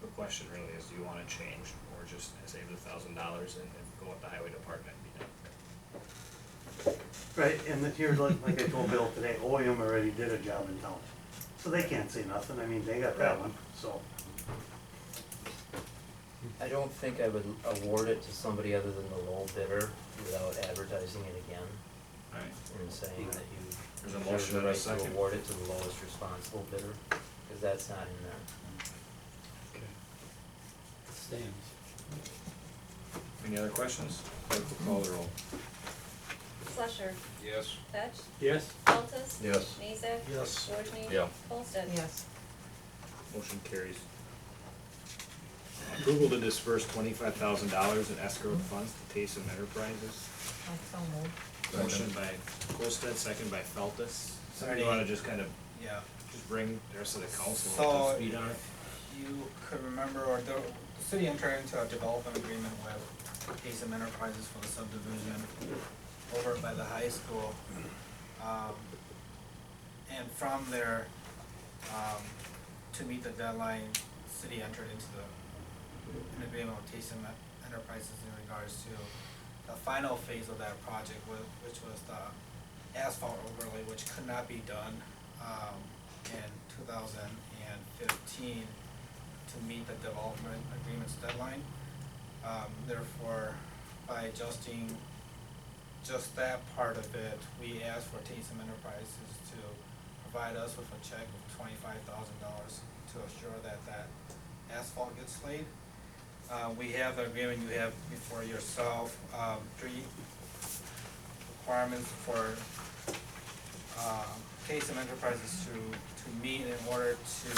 The question really is, do you wanna change or just save the $1,000 and go with the highway department and be done? Right, and here, like I told Bill today, Oyem already did a job in town, so they can't say nothing, I mean, they got that one, so. I don't think I would award it to somebody other than the low bidder without advertising it again Alright, and saying that you there's a reserve motion the and a right to second. award it to the lowest responsible bidder, cause that's not in there. Stands. Any other questions? Clerk will call the roll. Slusher. Yes. Fetch. Yes? Feltes. Yes. Mezek. Yes. Wojni. Yeah. Olsted. Yes. Motion carries. Approval to disperse $25,000 in escrow funds to Taysom Enterprises. So moved. Motion by Colstead, second by Feltus. Sorry. You wanna just kind of, Yeah. just bring the rest of the council So- up to speed on it? You could remember, or the city entered into a development agreement with Taysom Enterprises for the subdivision over by the high school. And from there, to meet the deadline, the city entered into an agreement with Taysom Enterprises in regards to the final phase of that project, which was the asphalt overlay, which could not be done, in 2015 to meet the development agreement's deadline. Therefore, by adjusting just that part of it, we asked for Taysom Enterprises to provide us with a check of $25,000 to assure that asphalt gets laid. We have the agreement you have before yourself, three requirements for Taysom Enterprises to meet in order to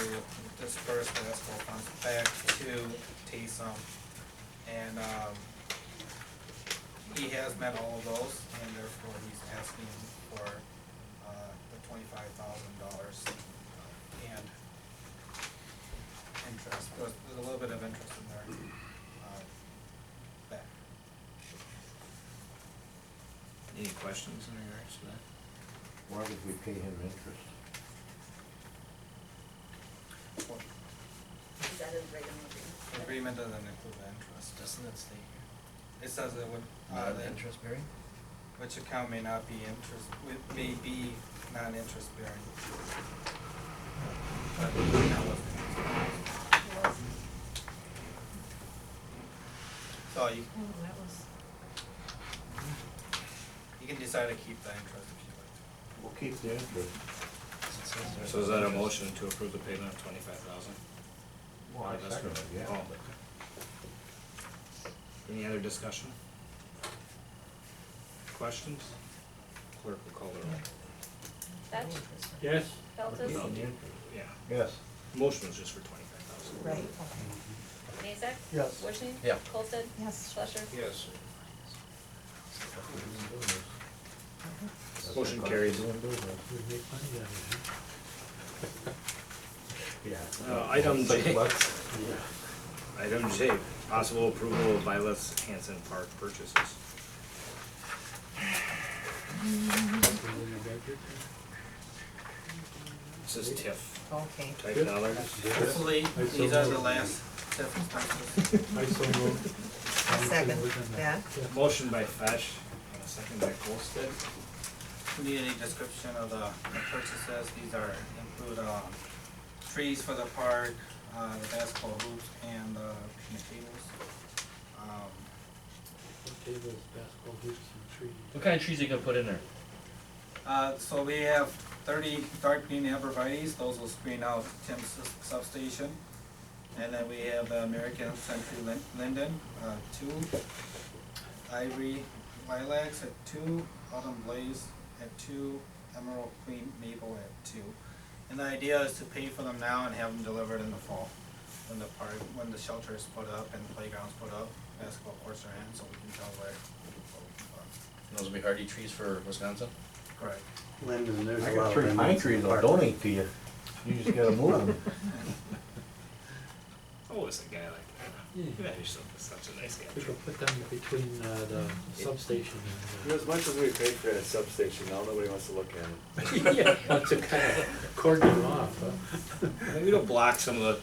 disperse the escrow funds back to Taysom. And he has met all of those, and therefore he's asking for the $25,000 and interest. There's a little bit of interest in there. Back. Any questions in regards to that? Why did we pay him interest? Is that in regular agreement? The agreement doesn't include the interest. Doesn't it stay here? It says it would, Not the interest bearing? which account may not be may be non-interest bearing. But that was so you that was. can decide to keep the interest if you like to. We'll keep the interest. So is that a motion to approve the payment of $25,000? Well, I second it, yeah. Oh. Any other discussion? Questions? Clerk will call the roll. Fetch. Yes? Feltes. No, yeah, Yes. motion was just for 25,000. Right, Mezek. Yes. Wojni. Yeah. Olsted. yes. Slusher. Yes. Motion carries. We make money out of Yeah. Item J. Let's- Item J, possible approval of Vilas Hanson Park purchases. This is TIF Okay. type dollars. Hopefully, these are the last TIF expenses. I so moved. I'll second that. Motion by Fesh, and a second by Colstead. We need any description of the purchases. These are, include, trees for the park, the basketball hoops, and the picnic tables. Tables, basketball hoops, and trees. What kind of trees are you gonna put in there? So we have 30 dark green arborvitaes, those will screen out Tim's substation. And then we have the American Century Linden, 2, Ivory Lilacs at 2, Autumn Blaze at 2, Emerald Queen Maple at 2. And the idea is to pay for them now and have them delivered in the fall, when the park, when the shelter is put up and the playground's put up, basketball courts are in, so we can tell where, what we can put. Those will be hardy trees for Wisconsin? Correct. Linden, there's I a lot got of 3 linden. pine trees I'll donate to you. You just gotta move them. Oh, it's a guy like that. Yeah, he's such a nice guy. We could put them between the substation and. As much as we paid for that substation, now nobody wants to look at it. Yeah, want to kind of cordon them off, huh? Maybe it'll block some of the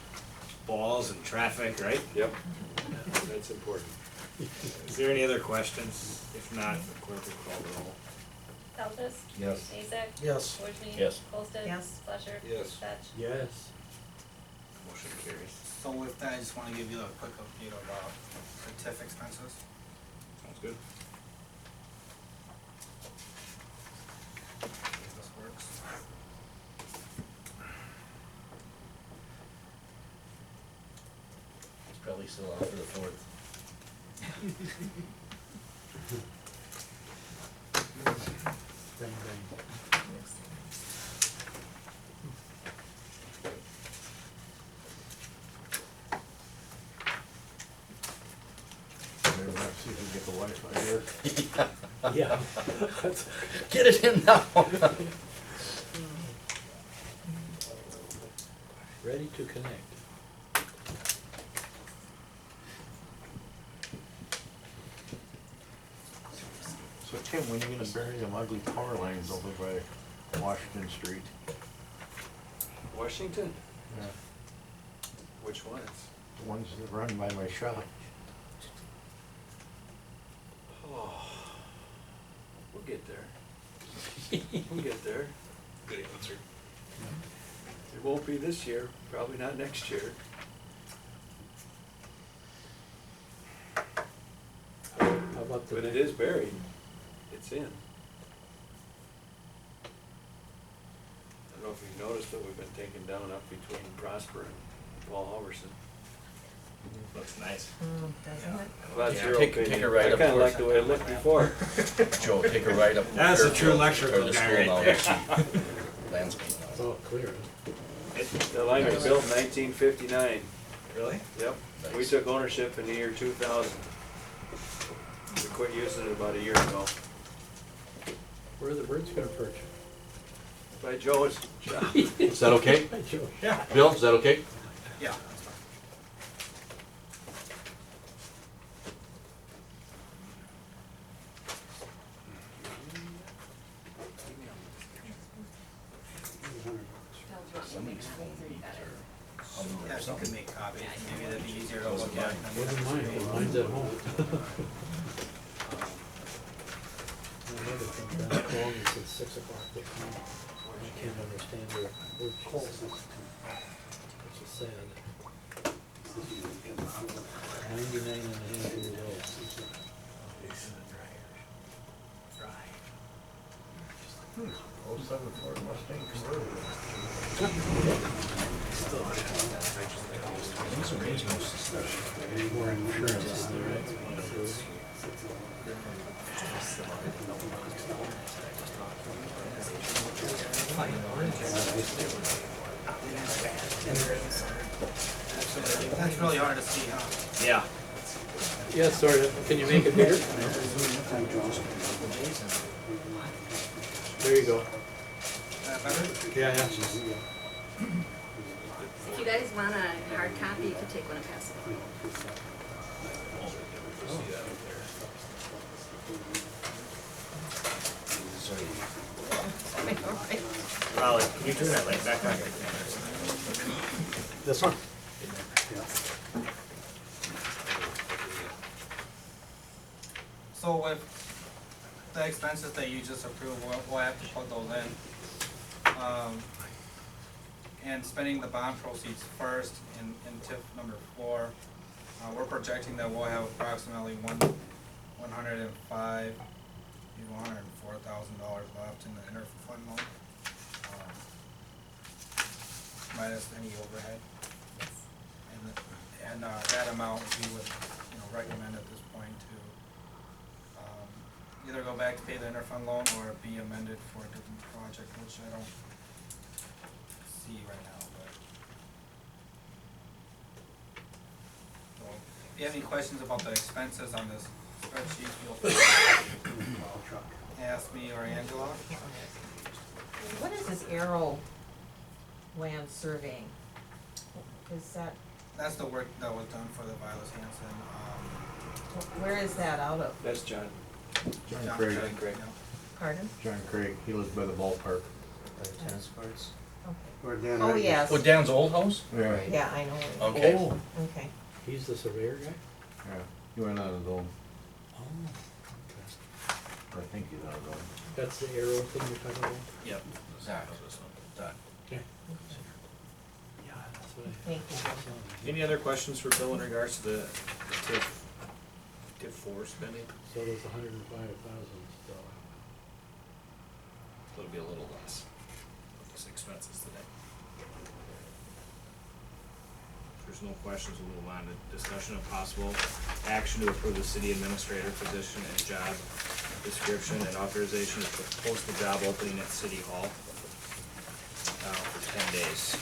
balls and traffic, right? Yep, that's important. Is there any other questions? If not, the clerk will call the roll. Feltes? Yes. Mazak? Yes. Wojni? Yes. Colstead? Yes. Fletcher? Yes. Fetch? Yes. Motion carries. So with that, I just wanna give you a quick update of, the TIF expenses. Sounds good. If this works. It's probably still out for the 4th. Bang, bang. Maybe we'll see if we get the Wi-Fi here. Yeah. Get it in now. Ready to connect. So Tim, when are you gonna bury them ugly power lines over by Washington Street? Washington? Yeah, Which ones? the ones that run by my shop. Oh, we'll get there. We'll get there. Good answer. It won't be this year, probably not next year. How about the? But it is buried. It's in. I don't know if you've noticed, but we've been taken down up between Prosper and Paul Halverson. Looks nice. Doesn't it? Well, that's Yeah, your take opinion. a ride I up kinda towards like the way it looked before. Joe, take a ride up. That's a true Fairfield, electrical or the guy school right now, there. actually. Landscape. It's all clear. The line was built in 1959. Really? Yep. We Nice. took ownership in the year 2000. We quit using it about a year ago. Where are the birds gonna perch? By Joe's shop. Is that okay? Joe. Yeah. Bill, is that okay? Yeah, that's fine. Somebody's phone needs Yeah, if you could make copies, maybe that'd be easier to look at. Wasn't mine, mine's at home. Another thing, that call me since 6 o'clock this morning. I can't understand her word she says. Which is sad. 99 and a half years old. Oh, 07 Ford Mustang convertible. More insurance on there, right? That's really hard to see, huh? Yeah. Yeah, sort of. Can you make it bigger? There you go. Better? Yeah, yeah. If you guys want a hard copy, you can take one and pass it on. Raleigh, can you turn that light back on? This one? Yeah. So with the expenses that you just approved, we'll have to put those in. And spending the bond proceeds first in tip number 4, we're projecting that we'll have approximately $105,000 to $104,000 left in the interfund loan. Minus any overhead. And that amount we would, recommend at this point to either go back to pay the interfund loan or be amended for a different project, which I don't see right now, but. So, if you have any questions about the expenses on this spreadsheet, feel free to ask me or Angela. What is this Arrow land surveying? Is that, That's the work that was done for the Vilas Hanson, where is that out of? That's John. John Craig, yeah. Pardon? John Craig, he lives by the ballpark. By the tennis courts. Okay. Where Dan Oh, Wright- yes. Oh, Dan's old house? Yeah, Yeah, I know. Okay. Oh, Okay. he's the surveyor guy? yeah, he went on his own, Oh, I think he's on his own. that's the arrow thing you're talking about? Yep. Exactly. Done. Yeah, that's what I. Thank you. Any other questions for Bill in regards to the TIF 4 spending? So there's 105,000 still. It'll be a little less with these expenses today. If there's no questions, we'll move on to discussion of possible action to approve the city administrator position and job description and authorization to post the job opening at City Hall for 10 days.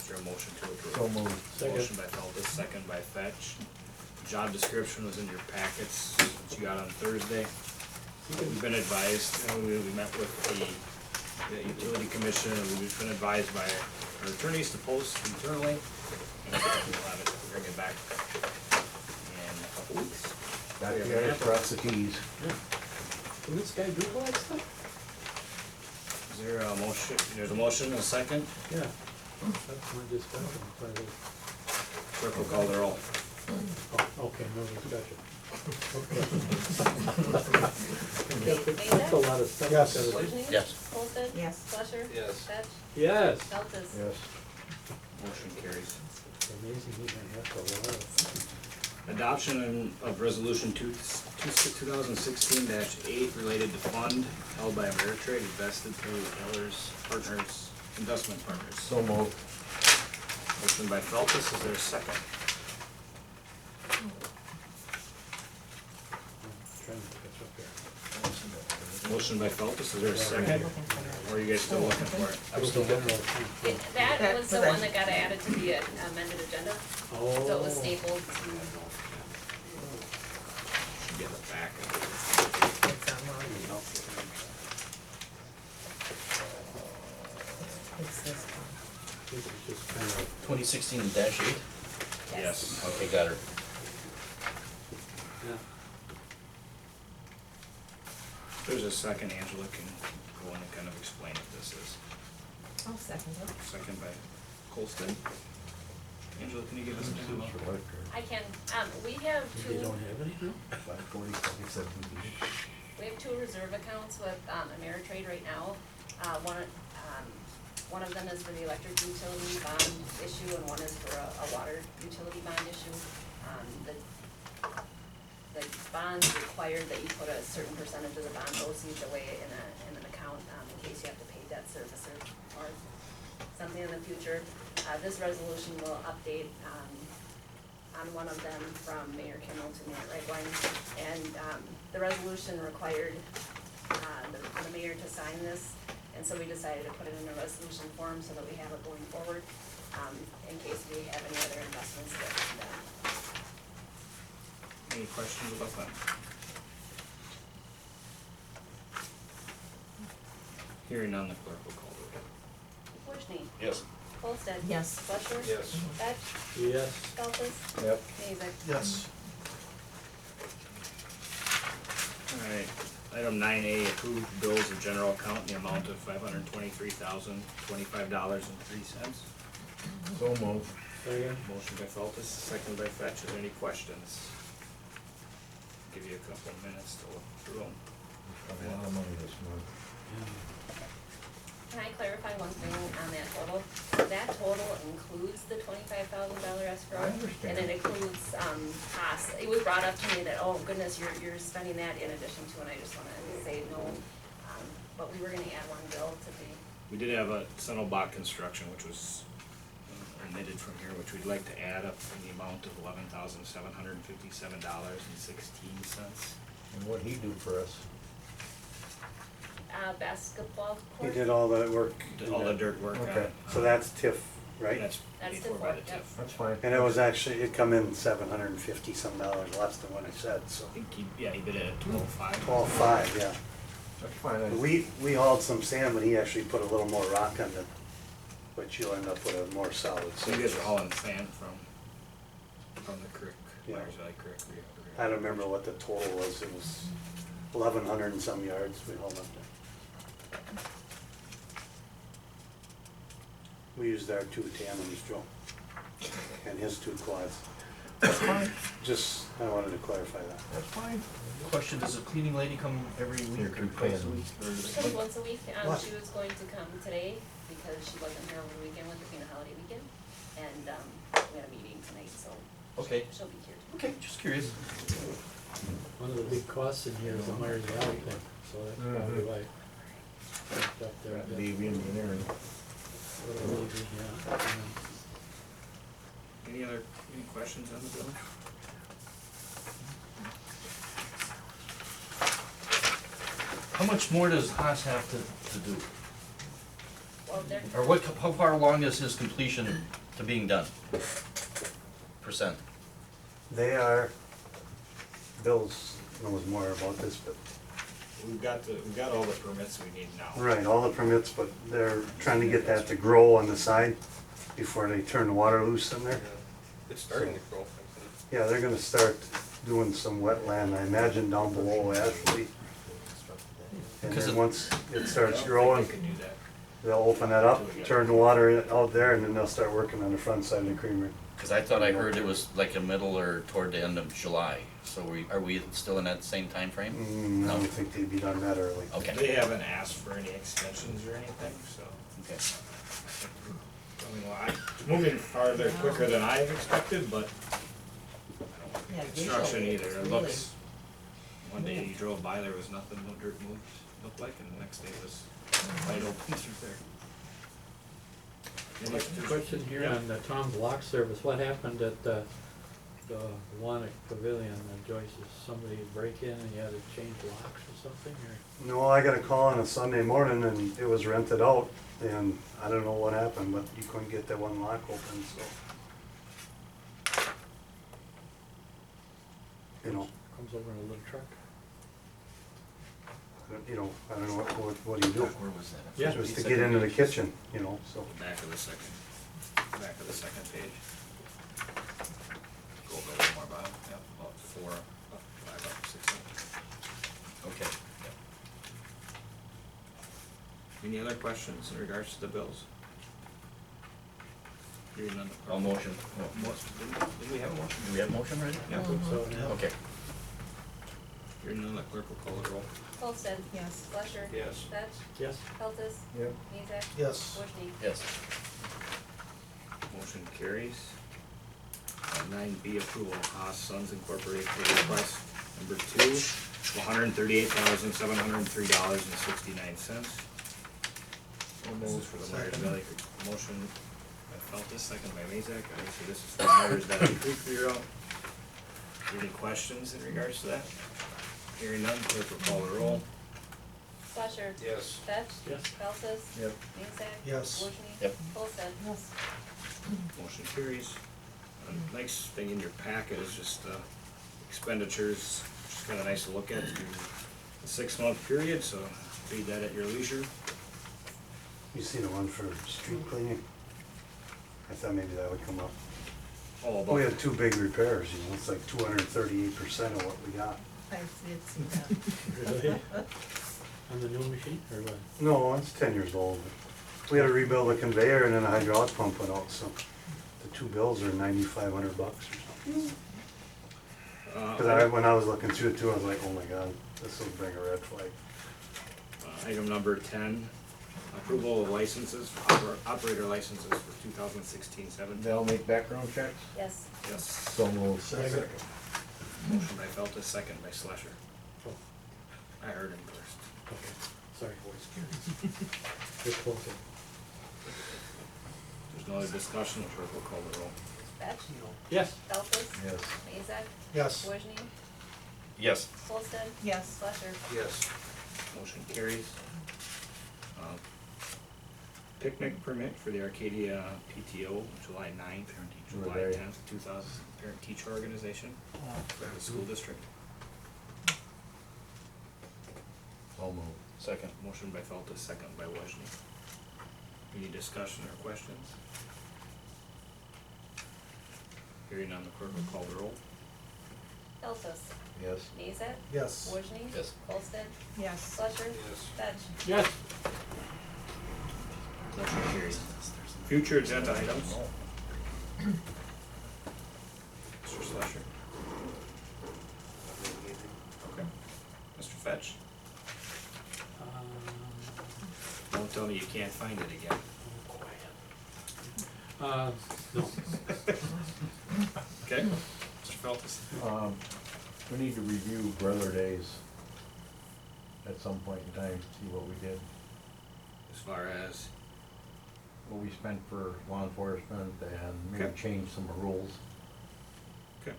Is there a motion to approve? So moved. Second. Motion by Feltus, second by Fetch. Job description was in your packets that you got on Thursday. We've been advised, we met with the utility commission, and we've been advised by our attorneys to post internally. And we'll have it, bring it back in a couple weeks. Back We have there an for us to tease. Can this guy do all that stuff? Is there a motion, there's a motion, a second, Yeah. That's my discussion, so clerk will call the roll. oh, okay, no discussion. Okay. Mason? That's a lot of stuff. Yes. Wojni? Yes. Olsted? Yes. Fletcher? Yes. Fetch? Yes. Feltes? Yes. Motion carries. It's amazing he's gonna have to allow. Adoption of resolution 2016-8 related to fund held by Ameritrade invested through Ellers Partners, Investment Partners. So moved. Motion by Feltus, is there a second? Trying to catch up here. Motion by Feltus, is there a second? Or are you guys still looking for it? I was still general. That was the one that got added to the amended agenda, Oh. so it was stapled to. Should get it back. It's online. It's this one. This is just kind of, 2016-8? Yes. Okay, got her. yeah. If there's a second, Angela can go in and kind of explain what this is. I'll second it. Second by Colston. Angela, can you give us a demo? I can, we have They don't have any now? We have two reserve accounts with Ameritrade right now. One of them is for the electric utility bond issue and one is for a water utility bond issue. The bonds require that you put a certain percentage of the bond proceeds away in an account in case you have to pay debt service or something in the future. This resolution will update on one of them from Mayor Kimmel to Mayor Redwine. And the resolution required the mayor to sign this, and so we decided to put it in a resolution form so that we have it going forward in case we have any other investments that we can do. Any questions about that? Hearing none, the clerk will call the roll. Wojni? Yes. Holsted? Yes. Fletcher? Yes. Fetch? Yes. Feltes? Yep. Mazik? Yes. Alright, Item 9A, approved bills of general account in the amount of $523,025.03. So moved. Second. Motion by Feltus, second by Fetch. Are there any questions? Give you a couple of minutes to look through them. A lot of money this month. Can I clarify one thing on that total? That total includes the $25,000 escrow. I understand. And it includes, costs. It was brought up to me that, oh goodness, you're spending that in addition to, and I just wanna say no. But we were gonna add one bill to the, We did have a Sonobot construction, which was omitted from here, which we'd like to add up in the amount of $11,757.16. And what'd he do for us? basketball He court. did all the work. Did all the dirt work on Okay, it. so that's TIF, right? That's That's paid the for by the court, yep. TIF. That's fine. And it was actually, it come in $750 some less than what I said, so. I think he bid it at 12.5. 12.5, yeah. That's fine. We hauled some sand, but he actually put a little more rock on it, which you'll end up with a more solid So you guys surface. are hauling sand from the creek, Yeah. Myers Valley Creek. I don't remember what the total was, it was 1,100 and some yards we hauled up there. We used our 2 tandems, Joe, and his 2 quads. That's fine. Just, I wanted to clarify that. That's fine. Question, does the cleaning lady come every You're week or too twice a fan. week? She comes once a week, What? she was going to come today because she wasn't here over the weekend with it being a holiday weekend. And, we had a meeting tonight, so Okay, she'll be here. okay, just curious. One of the big costs in here is the Myers Valley thing, so that's probably why. it's up there a bit. Baby engineering. Yeah. Any questions on the bill? How much more does Haas have to do? Well, they're, Or how far along is his completion to being done? Percent? They are, Bill's knows more about this, but, We've got all the permits we need now. right, all the permits, but they're trying to get that to grow on the side before they turn the water loose in there. It's starting to grow. Yeah, they're gonna start doing some wetland, I imagine down below Ashley. And Because then it- once it starts I growing, think they could do that. they'll open that up, turn the water out there, and then they'll start working on the front side of the creamery. Cause I thought I heard it was like a middle or toward the end of July, so are we still in that same time frame? I don't think they'd be done that early. Okay, They haven't asked for any extensions or anything, so. okay. I mean, well, it's moving farther quicker than I expected, but Yeah, construction visually, either, it's it really- looks, one day you drove by, there was nothing, no dirt moved, looked like, and the next day it was wide open through there. Any Question here Yeah. on the Tom's Lock Service, what happened at the Wannick Pavilion, Joyce, is somebody break in and you had to change locks or something, or? No, I got a call on a Sunday morning and it was rented out, and I don't know what happened, but you couldn't get that one lock open, so. You know, Comes over in a little truck? I don't know, what do you do? Where was that? Yeah. Just to get into the kitchen, so. Back of the second page. Go over a little more, Bob, yeah, about 4, up, 5, up, 6 up. Okay. Any other questions in regards to the bills? Hearing none. All motion. Did we have a motion? Do we have motion ready? Yeah. So, yeah. Okay. Hearing none, the clerk will call the roll. Holsted. Yes. Fletcher. Yes. Fetch. Yes, Feltes. Yep. Mezak. Yes. Wojni. Yes. Motion carries. 9B, approval of Haas Sons Incorporated for request number 2, $138,703.69. This is for the Myers Valley Creek. Motion by Feltes, second by Mezak. Obviously, this is for the Myers Valley Creek reroute. Any questions in regards to that? Hearing none, clerk will call the roll. Fletcher. Yes. Fetch. Yes. Feltes. Yep. Mezak. Yes. Wojni. Yep. Holsted. Yes. Motion carries. Next thing in your packet is just expenditures, just kinda nice to look at through a 6-month period, so read that at your leisure. You see the one for street cleaning? I thought maybe that would come up. All We about, had 2 big repairs, it's like 238% of what we got. I did see that. Really? On the new machine, or what? No, it's 10 years old. We had to rebuild a conveyor and then a hydraulic pump went out, so the two bills are $9,500 or something. Cause when I was looking through it too, I was like, oh my god, this will bring a red flag. Item number 10, approval of licenses, operator licenses for 2016-17. They'll make background checks? Yes. Yes. So moved. Second. Motion by Feltus, second by Slusher. Oh, I heard him first. okay, sorry, voice. Good closer. There's no other discussion, the clerk will call the roll. Fetch. Yes. Feltes. Yes. Mezek. Yes. Wojni. Yes. Holsted. Yes. Slusher. Yes. Motion carries. Picnic permit for the Arcadia PTO, July 9th, July Right. 10th, 2000, parent-teacher organization for the school district. So moved. Second. Motion by Feltus, second by Wojni. Any discussion or questions? Hearing none, the clerk will call the roll. Feltes. Yes. Mezek. Yes. Wojni. Yes. Holsted. Yes. Slusher. Yes. Fetch. Yes. Motion carries. Future agenda items. Mr. Slusher. Okay. Mr. Fetch. Don't tell me you can't find it again. No. Okay? Mr. Feltus. We need to review brother days at some point in time, see what we did, As far as, what we spent for law enforcement, and maybe Okay. change some rules. okay.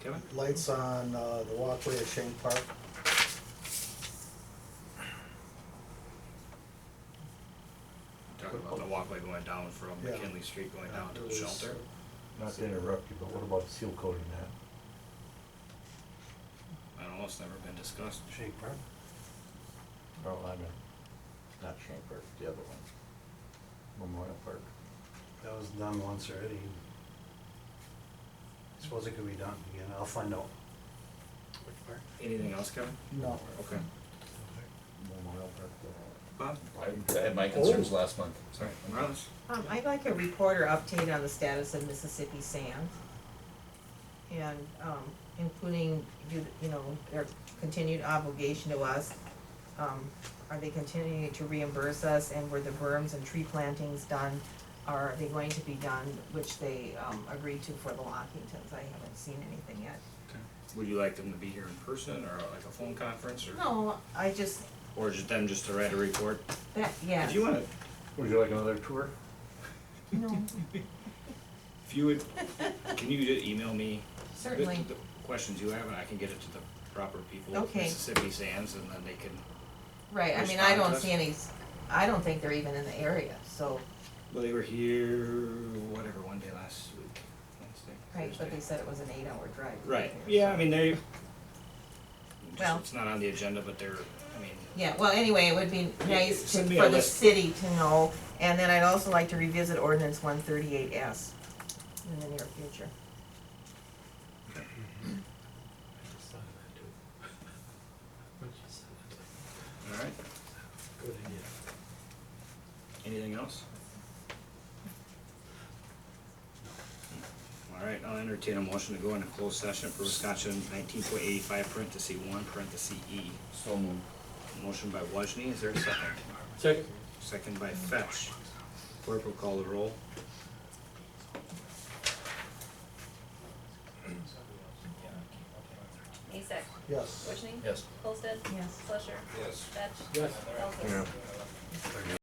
Kevin? Lights on, the walkway at Shank Park. Talking about the walkway going down from Yeah. McKinley Street going down to It the was, shelter. Not to interrupt you, but what about seal coating that? I don't know, it's never been discussed. Shake Park? Oh, I mean, not Shank Park, the other one. Memorial Park. That was done once already. I suppose it could be done again, I'll find out. Which part? Anything else, Kevin? No. Okay. Memorial Park. Bob? I had my concerns last month. Sorry, Morales? I'd like a reporter update on the status of Mississippi Sand. And, including, you know, their continued obligation to us. Are they continuing to reimburse us, and were the berms and tree plantings done? Are they going to be done, which they, agreed to for the Lockingtons? I haven't seen anything yet. Okay. Would you like them to be here in person, or like a phone conference, or? No, I just, Or just them just to write a report? that, yes. If you wanna, Would you like another tour? No, if you would, can you just email me certainly. the questions you have, and I can get it to the proper people at Okay. Mississippi Sands, and then they can, Right, I mean, I respond to don't us. see any, I don't think they're even in the area, so, well, they were here, whatever, one day last week, Wednesday, right, but Thursday. they said it was an 8-hour drive. Right, there, yeah, so- I mean, they, Well- it's not on the agenda, but they're, I mean, Yeah, well, anyway, it would be nice to, send me a for the list. city to know, and then I'd also like to revisit ordinance 138S in the near future. I just thought of that too. When she said it, it's all right, like, good idea. anything else? All right, I'll entertain a motion to go into closed session for Wisconsin 19.85 parentheses 1 parentheses E. So moved. Motion by Wojni, is there a second? Second. Second by Fetch. Clerk will call the roll. Mezek. Yes. Wojni. Yes. Holsted. Yes. Slusher. Yes. Fetch. Yes. Feltes.